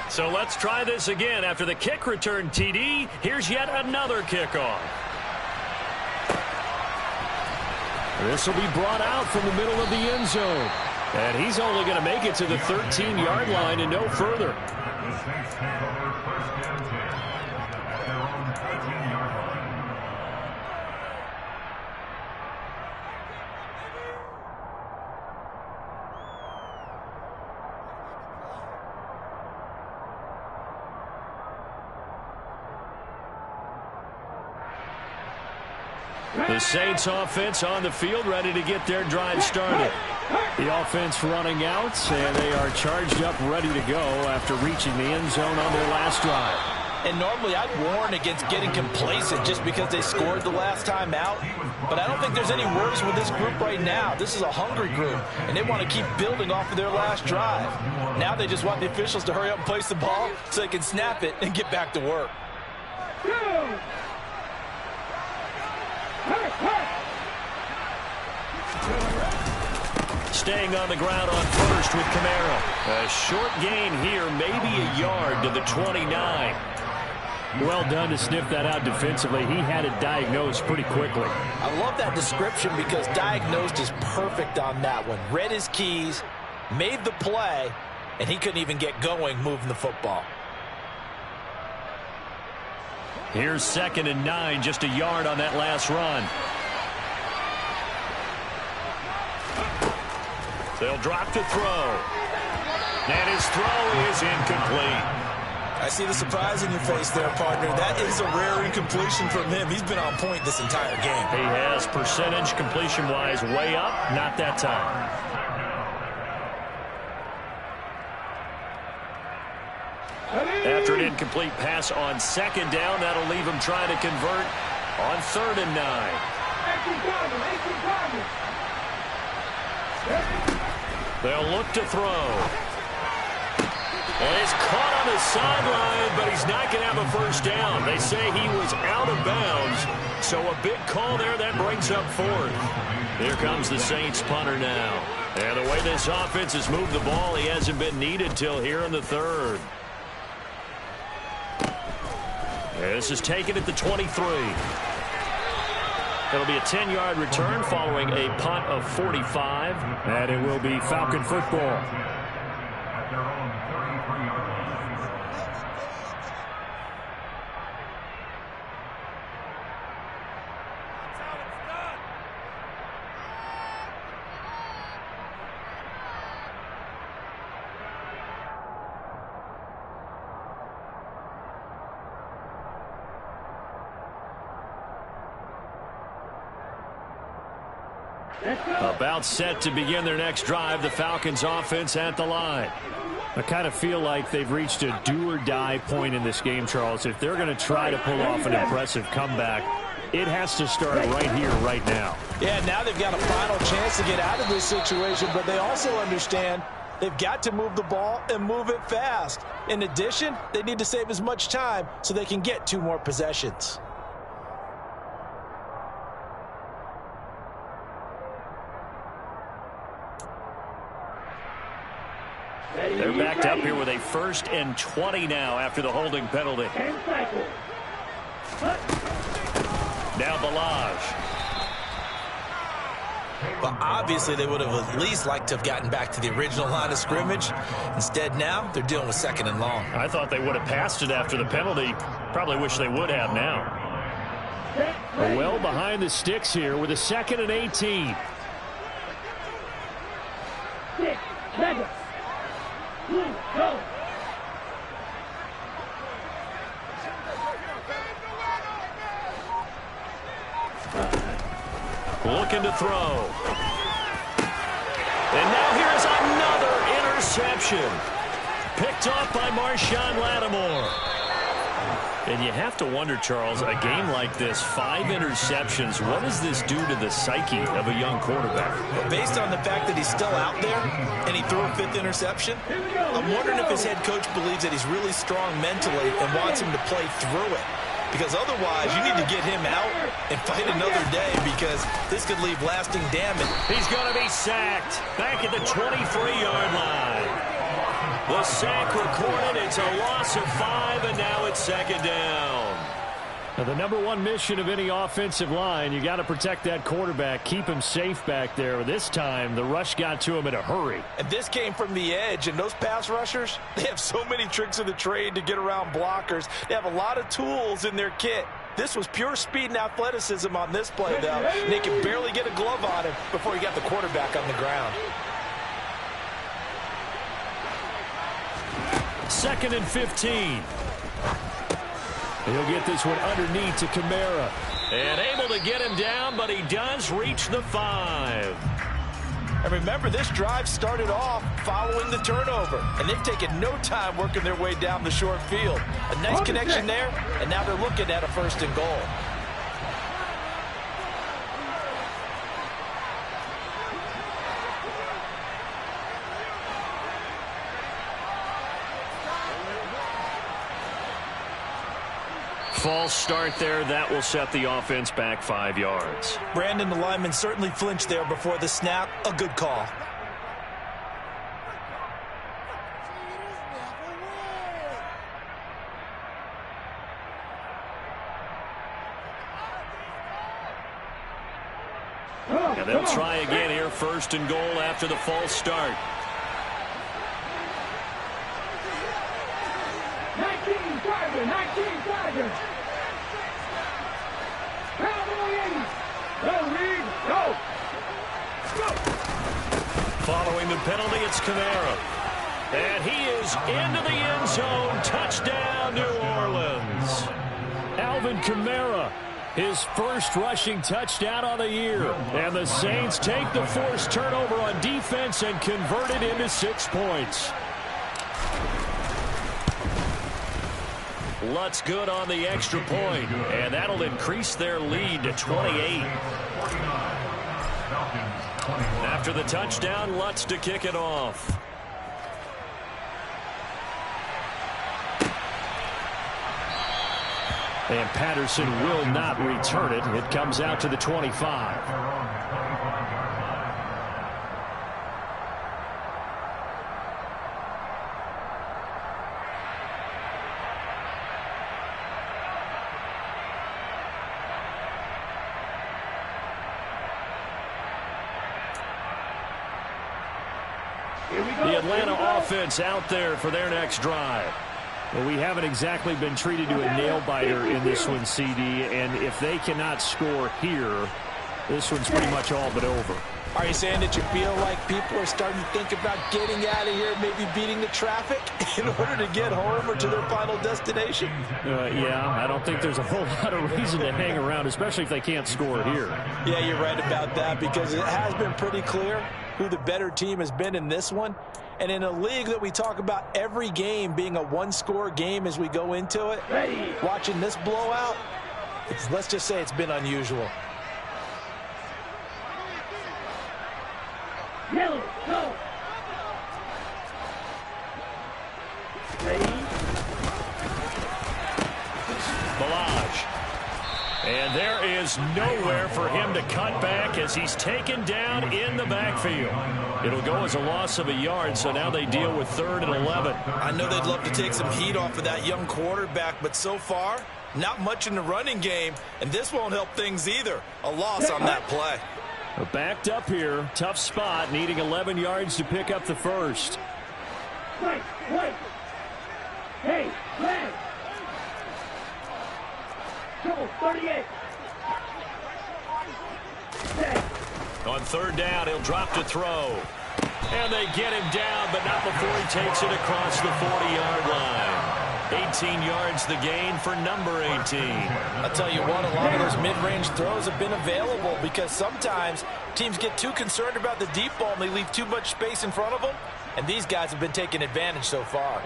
So let's try this again. After the kick return TD, here's yet another kickoff. This will be brought out from the middle of the end zone. And he's only going to make it to the 13-yard line and no further. The Saints offense on the field, ready to get their drive started. The offense running out, and they are charged up, ready to go after reaching the end zone on their last drive. And normally I'd warn against getting complacent just because they scored the last time out. But I don't think there's any worries with this group right now. This is a hungry group, and they want to keep building off of their last drive. Now they just want the officials to hurry up and place the ball so they can snap it and get back to work. Staying on the ground on first with Camaro. A short gain here, maybe a yard to the 29. Well done to sniff that out defensively. He had it diagnosed pretty quickly. I love that description because diagnosed is perfect on that one. Read his keys, made the play, and he couldn't even get going moving the football. Here's 2nd and 9, just a yard on that last run. They'll drop to throw. And his throw is incomplete. I see the surprise in your face there, partner. That is a rare incompletion from him. He's been on point this entire game. He has percentage completion-wise way up, not that time. After an incomplete pass on 2nd down, that'll leave him trying to convert on 3rd and 9. They'll look to throw. And he's caught on the sideline, but he's not going to have a first down. They say he was out of bounds, so a big call there that brings up 4th. Here comes the Saints punter now. And the way this offense has moved the ball, he hasn't been needed till here in the 3rd. This is taken at the 23. It'll be a 10-yard return following a punt of 45, and it will be Falcon football. About set to begin their next drive, the Falcons offense at the line. I kind of feel like they've reached a do-or-die point in this game, Charles. If they're going to try to pull off an impressive comeback, it has to start right here, right now. Yeah, now they've got a final chance to get out of this situation, but they also understand they've got to move the ball and move it fast. In addition, they need to save as much time so they can get 2 more possessions. They're backed up here with a 1st and 20 now after the holding penalty. Now Balaj. Well, obviously they would have at least liked to have gotten back to the original line of scrimmage. Instead, now they're dealing with second and long. I thought they would have passed it after the penalty. Probably wish they would have now. Well behind the sticks here with a 2nd and 18. 6 seconds. Go. Looking to throw. And now here's another interception. Picked off by Marshawn Lattimore. And you have to wonder, Charles, a game like this, 5 interceptions, what does this do to the psyche of a young quarterback? Based on the fact that he's still out there and he threw a 5th interception, I'm wondering if his head coach believes that he's really strong mentally and wants him to play through it. Because otherwise, you need to get him out and fight another day because this could leave lasting damage. He's going to be sacked back at the 23-yard line. The sack recorded. It's a loss of 5, and now it's 2nd down. Now, the number one mission of any offensive line, you got to protect that quarterback, keep him safe back there. This time, the rush got to him in a hurry. And this came from the edge, and those pass rushers, they have so many tricks of the trade to get around blockers. They have a lot of tools in their kit. This was pure speed and athleticism on this play, though. And they could barely get a glove on him before he got the quarterback on the ground. 2nd and 15. He'll get this one underneath to Kamara. And able to get him down, but he does reach the 5. And remember, this drive started off following the turnover. And they've taken no time working their way down the short field. A nice connection there, and now they're looking at a 1st and goal. False start there. That will set the offense back 5 yards. Brandon, the lineman certainly flinched there before the snap. A good call. And they'll try again here, 1st and goal after the false start. 19 Tigers. Go, Reed, go. Following the penalty, it's Kamara. And he is into the end zone. Touchdown, New Orleans. Alvin Kamara, his first rushing touchdown on the year. And the Saints take the forced turnover on defense and convert it into 6 points. Lutz good on the extra point, and that'll increase their lead to 28. After the touchdown, Lutz to kick it off. And Patterson will not return it. It comes out to the 25. The Atlanta offense out there for their next drive. Well, we haven't exactly been treated to a nail-biter in this one, CD, and if they cannot score here, this one's pretty much all but over. Are you saying that you feel like people are starting to think about getting out of here, maybe beating the traffic in order to get home or to their final destination? Yeah, I don't think there's a whole lot of reason to hang around, especially if they can't score here. Yeah, you're right about that, because it has been pretty clear who the better team has been in this one. And in a league that we talk about every game being a one-score game as we go into it, watching this blowout, let's just say it's been unusual. Yellow, go. Ready? Balaj. And there is nowhere for him to cut back as he's taken down in the backfield. It'll go as a loss of a yard, so now they deal with 3rd and 11. I know they'd love to take some heat off of that young quarterback, but so far, not much in the running game, and this won't help things either. A loss on that play. Backed up here. Tough spot, needing 11 yards to pick up the first. Wait. Hey, man. Trouble, 38. Hey. On third down, he'll drop to throw. And they get him down, but not before he takes it across the 40-yard line. 18 yards the gain for number 18. I'll tell you what, a lot of those mid-range throws have been available because sometimes teams get too concerned about the deep ball and they leave too much space in front of them. And these guys have been taking advantage so far.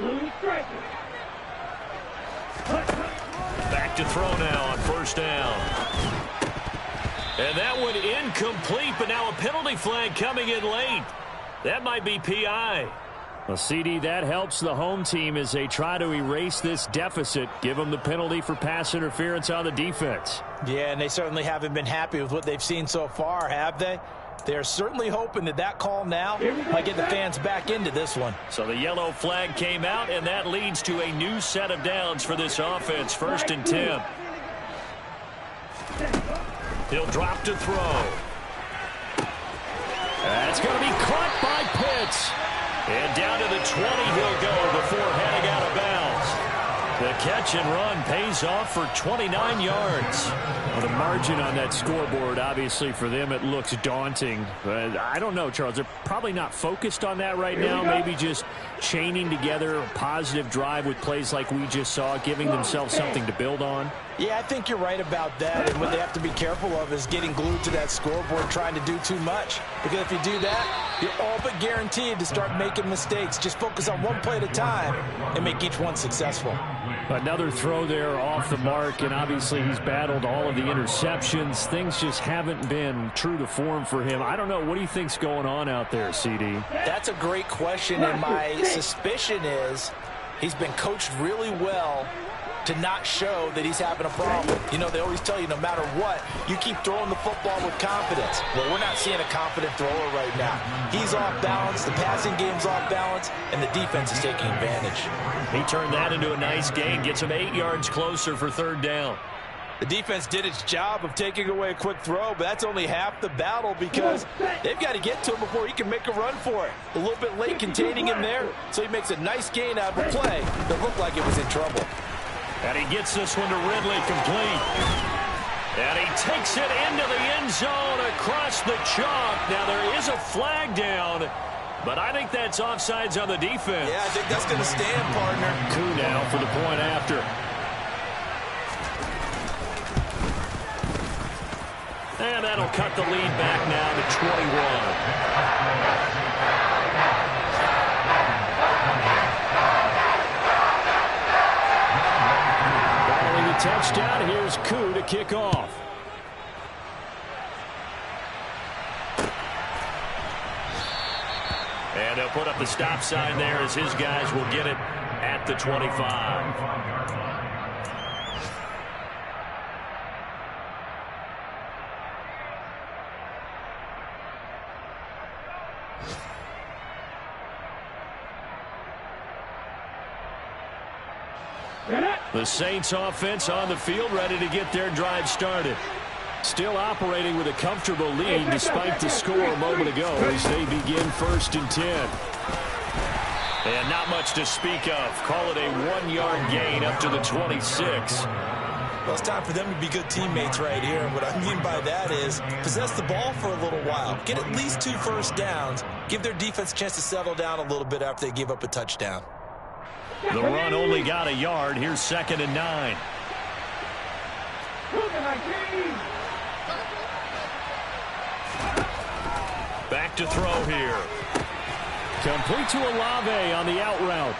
Back to throw now on first down. And that one incomplete, but now a penalty flag coming in late. That might be PI. Well, CD, that helps the home team as they try to erase this deficit, give them the penalty for pass interference on the defense. Yeah, and they certainly haven't been happy with what they've seen so far, have they? They're certainly hoping that call now might get the fans back into this one. So the yellow flag came out, and that leads to a new set of downs for this offense. 1st and 10. He'll drop to throw. That's going to be caught by Pitts. And down to the 20 he'll go before heading out of bounds. The catch and run pays off for 29 yards. Well, the margin on that scoreboard, obviously for them, it looks daunting. But I don't know, Charles. They're probably not focused on that right now. Maybe just chaining together a positive drive with plays like we just saw, giving themselves something to build on. Yeah, I think you're right about that. And what they have to be careful of is getting glued to that scoreboard, trying to do too much. Because if you do that, you're all but guaranteed to start making mistakes. Just focus on one play at a time and make each one successful. Another throw there off the mark, and obviously he's battled all of the interceptions. Things just haven't been true to form for him. I don't know. What do you think's going on out there, CD? That's a great question, and my suspicion is he's been coached really well to not show that he's having a problem. You know, they always tell you no matter what, you keep throwing the football with confidence. Well, we're not seeing a confident thrower right now. He's off balance, the passing game's off balance, and the defense is taking advantage. He turned that into a nice gain, gets him 8 yards closer for third down. The defense did its job of taking away a quick throw, but that's only half the battle because they've got to get to him before he can make a run for it. A little bit late containing him there, so he makes a nice gain out of a play that looked like it was in trouble. And he gets this one to Ridley complete. And he takes it into the end zone across the chalk. Now there is a flag down, but I think that's offsides on the defense. Yeah, I think that's going to stand, partner. Coup now for the point after. And that'll cut the lead back now to 21. Touchdown. Here's Coup to kick off. And they'll put up the stop sign there as his guys will get it at the 25. The Saints offense on the field, ready to get their drive started. Still operating with a comfortable lead despite the score a moment ago as they begin 1st and 10. And not much to speak of. Call it a 1-yard gain up to the 26. Well, it's time for them to be good teammates right here. And what I mean by that is possess the ball for a little while. Get at least 2 first downs. Give their defense a chance to settle down a little bit after they give up a touchdown. The run only got a yard. Here's 2nd and 9. Back to throw here. Complete to Olave on the out route.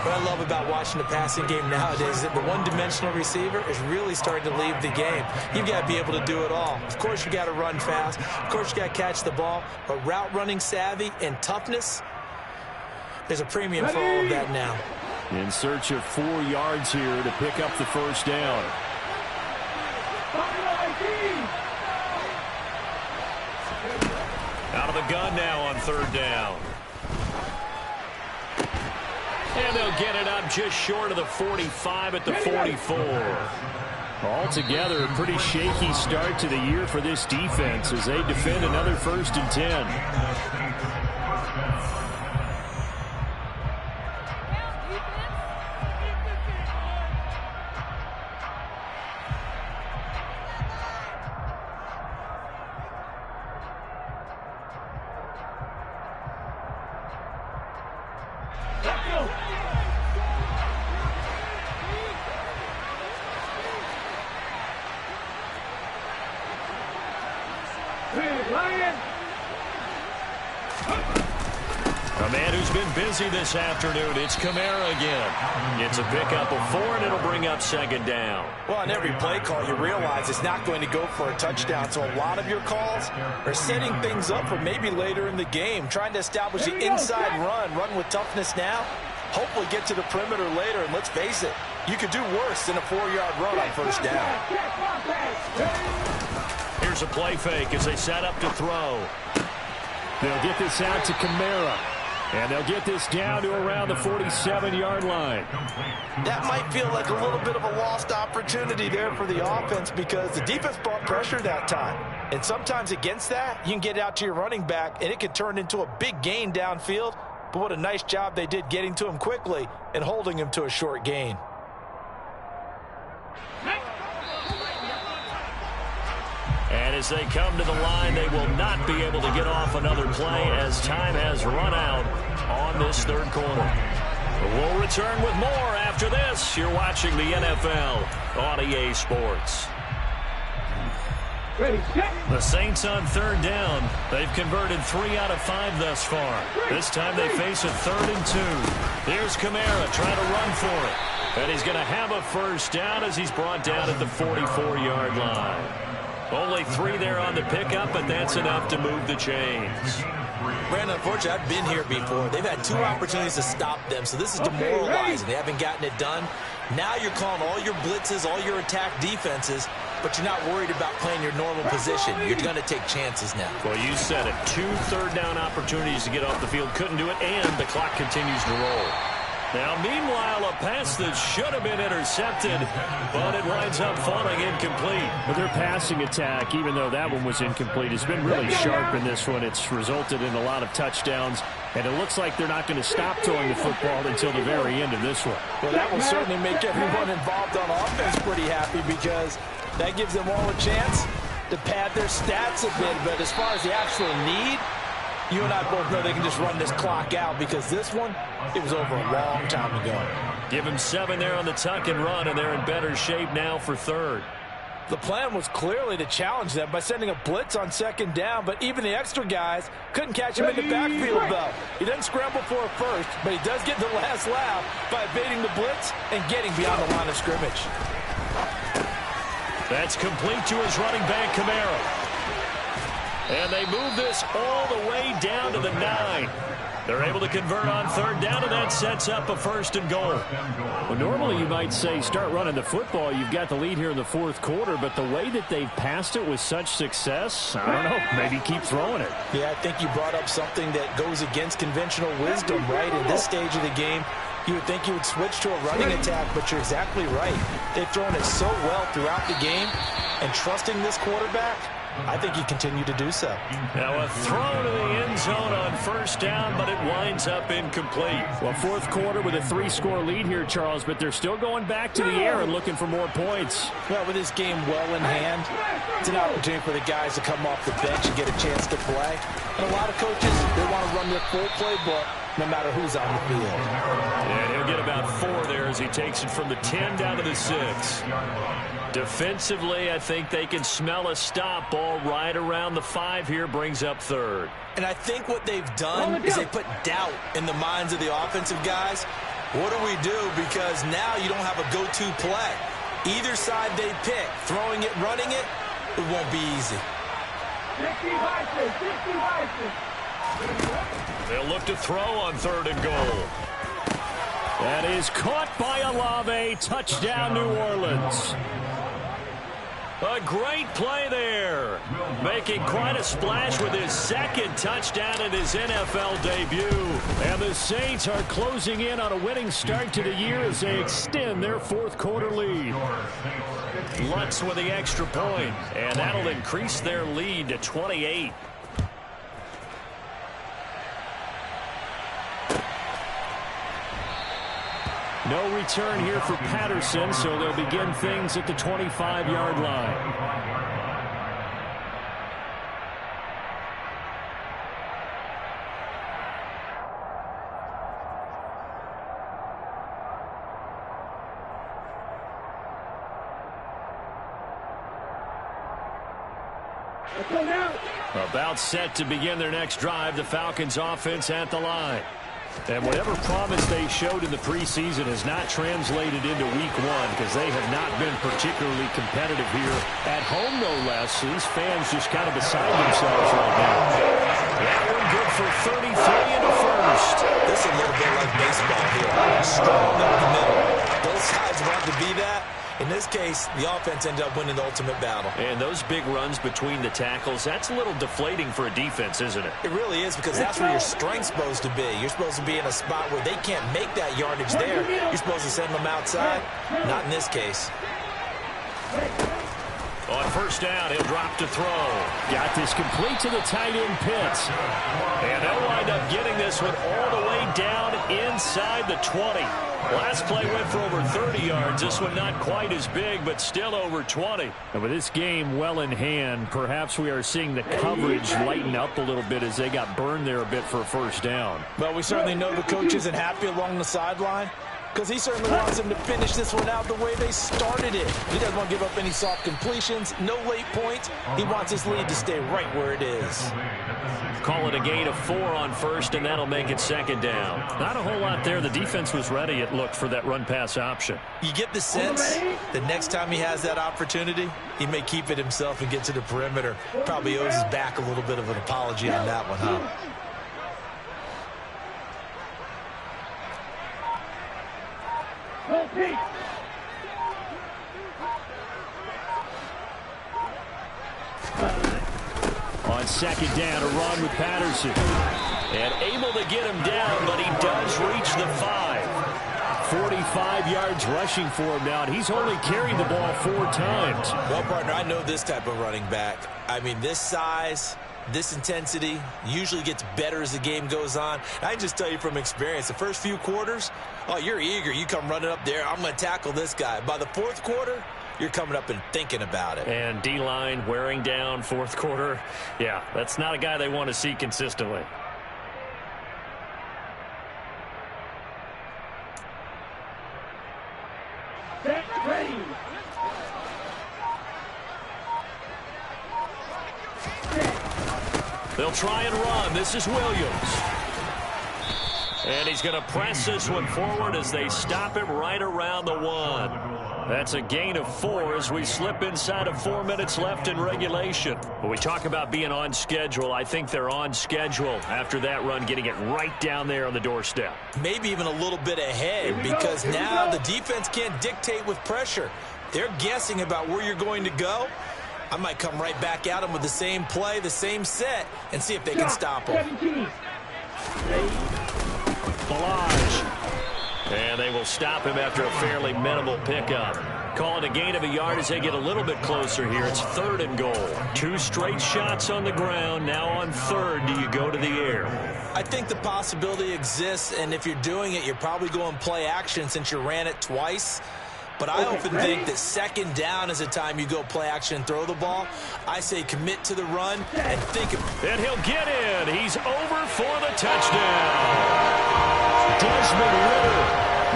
What I love about watching the passing game nowadays is that the one-dimensional receiver is really starting to leave the game. You've got to be able to do it all. Of course, you got to run fast. Of course, you got to catch the ball. But route running savvy and toughness, there's a premium for all of that now. In search of 4 yards here to pick up the first down. Out of the gun now on 3rd down. And they'll get it up just short of the 45 at the 44. Altogether, a pretty shaky start to the year for this defense as they defend another 1st and 10. A man who's been busy this afternoon, it's Kamara again. It's a pickup of 4, and it'll bring up 2nd down. Well, on every play call, you realize it's not going to go for a touchdown, so a lot of your calls are setting things up for maybe later in the game, trying to establish the inside run with toughness now, hopefully get to the perimeter later, and let's face it, you could do worse than a 4-yard run on 1st down. Here's a play fake as they set up to throw. They'll get this out to Kamara. And they'll get this down to around the 47-yard line. That might feel like a little bit of a lost opportunity there for the offense because the defense brought pressure that time. And sometimes against that, you can get out to your running back, and it could turn into a big gain downfield. But what a nice job they did getting to him quickly and holding him to a short gain. And as they come to the line, they will not be able to get off another play as time has run out on this 3rd quarter. We'll return with more after this. You're watching the NFL on EA Sports. The Saints on 3rd down. They've converted 3 out of 5 thus far. This time they face a 3rd and 2. Here's Kamara trying to run for it. And he's going to have a 1st down as he's brought down at the 44-yard line. Only 3 there on the pickup, but that's enough to move the chains. Brandon, unfortunately, I've been here before. They've had 2 opportunities to stop them, so this is demoralizing. They haven't gotten it done. Now you're calling all your blitzes, all your attack defenses, but you're not worried about playing your normal position. You're going to take chances now. Well, you said it. 2 third-down opportunities to get off the field. Couldn't do it, and the clock continues to roll. Now, meanwhile, a pass that should have been intercepted, but it winds up falling incomplete. Well, their passing attack, even though that one was incomplete, has been really sharp in this one. It's resulted in a lot of touchdowns, and it looks like they're not going to stop throwing the football until the very end of this one. Well, that will certainly make everyone involved on offense pretty happy because that gives them all a chance to pad their stats a bit. But as far as the actual need, you and I both know they can just run this clock out because this one, it was over a long time ago. Give him 7 there on the tuck and run, and they're in better shape now for 3rd. The plan was clearly to challenge them by sending a blitz on 2nd down, but even the extra guys couldn't catch him in the backfield, though. He doesn't scramble for a 1st, but he does get the last laugh by evading the blitz and getting beyond the line of scrimmage. That's complete to his running back, Kamara. And they move this all the way down to the 9. They're able to convert on 3rd down, and that sets up a 1st and goal. Well, normally you might say start running the football. You've got the lead here in the 4th quarter, but the way that they've passed it with such success, I don't know, maybe keep throwing it. Yeah, I think you brought up something that goes against conventional wisdom, right? In this stage of the game, you would think you would switch to a running attack, but you're exactly right. They've thrown it so well throughout the game, and trusting this quarterback, I think he continued to do so. Now a throw to the end zone on 1st down, but it winds up incomplete. Well, 4th quarter with a 3-score lead here, Charles, but they're still going back to the air and looking for more points. Well, with this game well in hand, it's an opportunity for the guys to come off the bench and get a chance to play. And a lot of coaches, they want to run their full playbook no matter who's on the field. And he'll get about 4 there as he takes it from the 10 down to the 6. Defensively, I think they can smell a stop ball right around the 5 here, brings up 3rd. And I think what they've done is they put doubt in the minds of the offensive guys. What do we do? Because now you don't have a go-to play. Either side they pick, throwing it, running it, it won't be easy. They'll look to throw on 3rd and goal. That is caught by Olave. Touchdown, New Orleans. A great play there. Making quite a splash with his second touchdown in his NFL debut. And the Saints are closing in on a winning start to the year as they extend their fourth quarter lead. Lutz with the extra point, and that'll increase their lead to 28. No return here for Patterson, so they'll begin things at the 25-yard line. About set to begin their next drive, the Falcons offense at the line. And whatever promise they showed in the preseason has not translated into week one because they have not been particularly competitive here at home, no less. These fans just kind of beside themselves right now. That one good for 33 in the first. This is a little bit like baseball here. Strong up the middle. Both sides want to be that. In this case, the offense ended up winning the ultimate battle. And those big runs between the tackles, that's a little deflating for a defense, isn't it? It really is, because that's where your strength's supposed to be. You're supposed to be in a spot where they can't make that yardage there. You're supposed to send them outside. Not in this case. On first down, he'll drop to throw. Got this complete to the tight end Pitts. And they'll wind up getting this one all the way down inside the 20. Last play went for over 30 yards. This one not quite as big, but still over 20. And with this game well in hand, perhaps we are seeing the coverage lighten up a little bit as they got burned there a bit for a first down. Well, we certainly know the coach isn't happy along the sideline, because he certainly wants them to finish this one out the way they started it. He doesn't want to give up any soft completions, no late points. He wants his lead to stay right where it is. Call it a gain of 4 on first, and that'll make it second down. Not a whole lot there. The defense was ready, it looked, for that run-pass option. You get the sense that next time he has that opportunity, he may keep it himself and get to the perimeter. Probably owes his back a little bit of an apology on that one, huh? On second down, a run with Patterson. And able to get him down, but he does reach the 5. 45 yards rushing for him now, and he's only carried the ball 4 times. Well, partner, I know this type of running back. I mean, this size, this intensity usually gets better as the game goes on. I can just tell you from experience, the first few quarters, oh, you're eager. You come running up there, I'm going to tackle this guy. By the fourth quarter, you're coming up and thinking about it. And D-line wearing down fourth quarter. Yeah, that's not a guy they want to see consistently. Set, ready. They'll try and run. This is Williams. And he's going to press this one forward as they stop him right around the 1. That's a gain of 4 as we slip inside of 4 minutes left in regulation. When we talk about being on schedule, I think they're on schedule after that run, getting it right down there on the doorstep. Maybe even a little bit ahead, because now the defense can't dictate with pressure. They're guessing about where you're going to go. I might come right back at them with the same play, the same set, and see if they can stop them. Balaj. And they will stop him after a fairly minimal pickup. Call it a gain of a yard as they get a little bit closer here. It's 3rd and goal. 2 straight shots on the ground. Now on 3rd, do you go to the air? I think the possibility exists, and if you're doing it, you're probably going play action since you ran it twice. But I often think that 2nd down is the time you go play action and throw the ball. I say commit to the run and think of it. And he'll get in. He's over for the touchdown. Desmond Ridder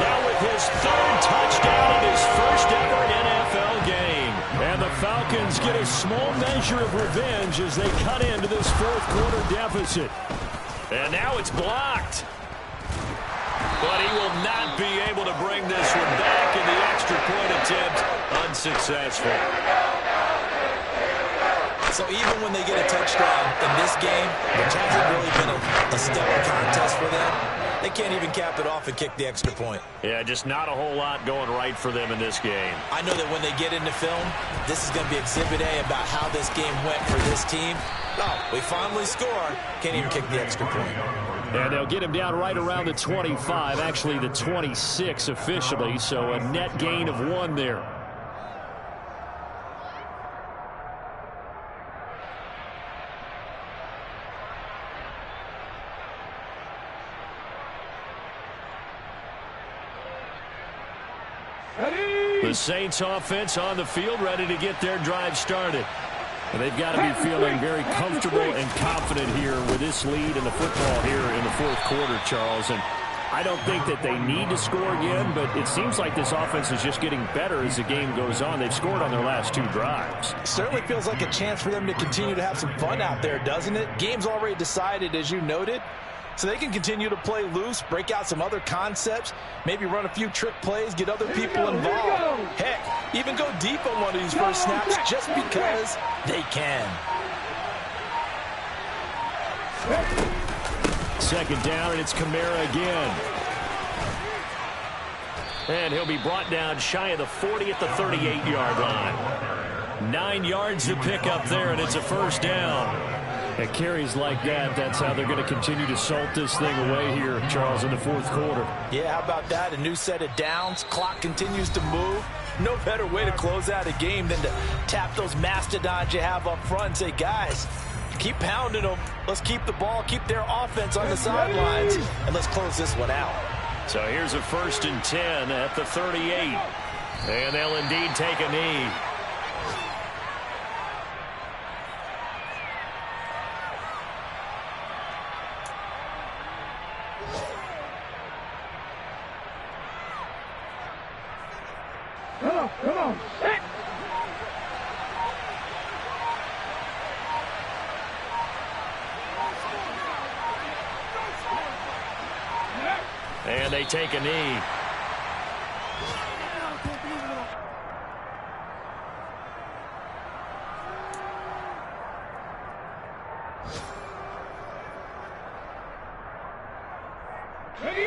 now with his 3rd touchdown in his first ever NFL game. And the Falcons get a small measure of revenge as they cut into this 4th quarter deficit. And now it's blocked. But he will not be able to bring this one back in the extra point attempt. Unsuccessful. So even when they get a touchdown in this game, which hasn't really been a stellar contest for them, They can't even cap it off and kick the extra point. Yeah, just not a whole lot going right for them in this game. I know that when they get into film, this is going to be Exhibit A about how this game went for this team. Oh, we finally score. Can't even kick the extra point. And they'll get him down right around the 25, actually the 26 officially, so a net gain of 1 there. The Saints offense on the field, ready to get their drive started. And they've got to be feeling very comfortable and confident here with this lead in the football here in the fourth quarter, Charles. And I don't think that they need to score again, but it seems like this offense is just getting better as the game goes on. They've scored on their last 2 drives. Certainly feels like a chance for them to continue to have some fun out there, doesn't it? Game's already decided, as you noted. So they can continue to play loose, break out some other concepts, maybe run a few trick plays, get other people involved. Heck, even go deep on one of these first snaps just because they can. Second down, and it's Kamara again. And he'll be brought down shy of the 40 at the 38-yard line. 9 yards to pick up there, and it's a first down. At carries like that, that's how they're going to continue to salt this thing away here, Charles, in the fourth quarter. Yeah, how about that? A new set of downs. Clock continues to move. No better way to close out a game than to tap those mastodons you have up front and say, guys, keep pounding them. Let's keep the ball, keep their offense on the sidelines, and let's close this one out. So here's a 1st and 10 at the 38. And they'll indeed take a knee. Come on, set. And they take a knee.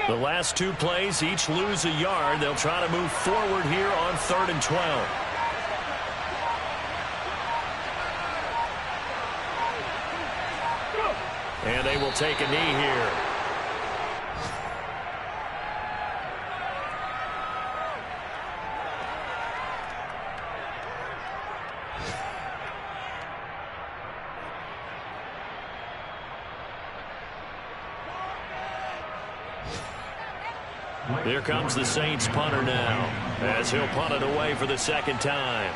The last 2 plays, each lose a yard. They'll try to move forward here on 3rd and 12. And they will take a knee here. Here comes the Saints punter now, as he'll punt it away for the 2nd time.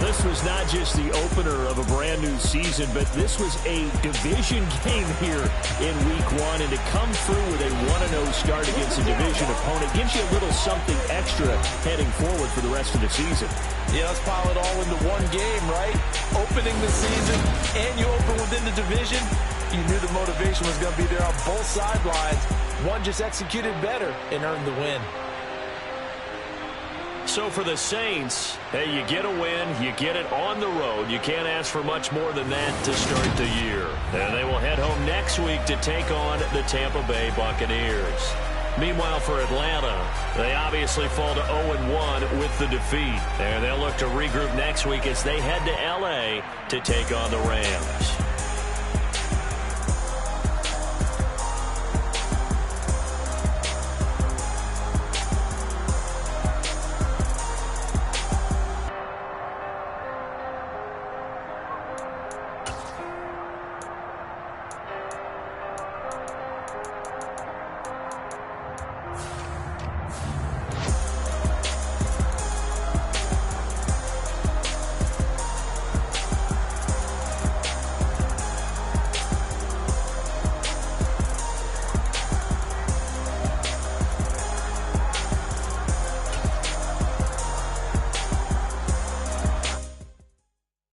This was not just the opener of a brand new season, but this was a division game here in week 1. And to come through with a 1-0 start against a division opponent gives you a little something extra heading forward for the rest of the season. Yeah, let's pile it all into one game, right? Opening the season, and you open within the division. You knew the motivation was going to be there on both sidelines. One just executed better and earned the win. So for the Saints, hey, you get a win, you get it on the road. You can't ask for much more than that to start the year. And they will head home next week to take on the Tampa Bay Buccaneers. Meanwhile, for Atlanta, they obviously fall to 0-1 with the defeat. And they'll look to regroup next week as they head to L.A. to take on the Rams.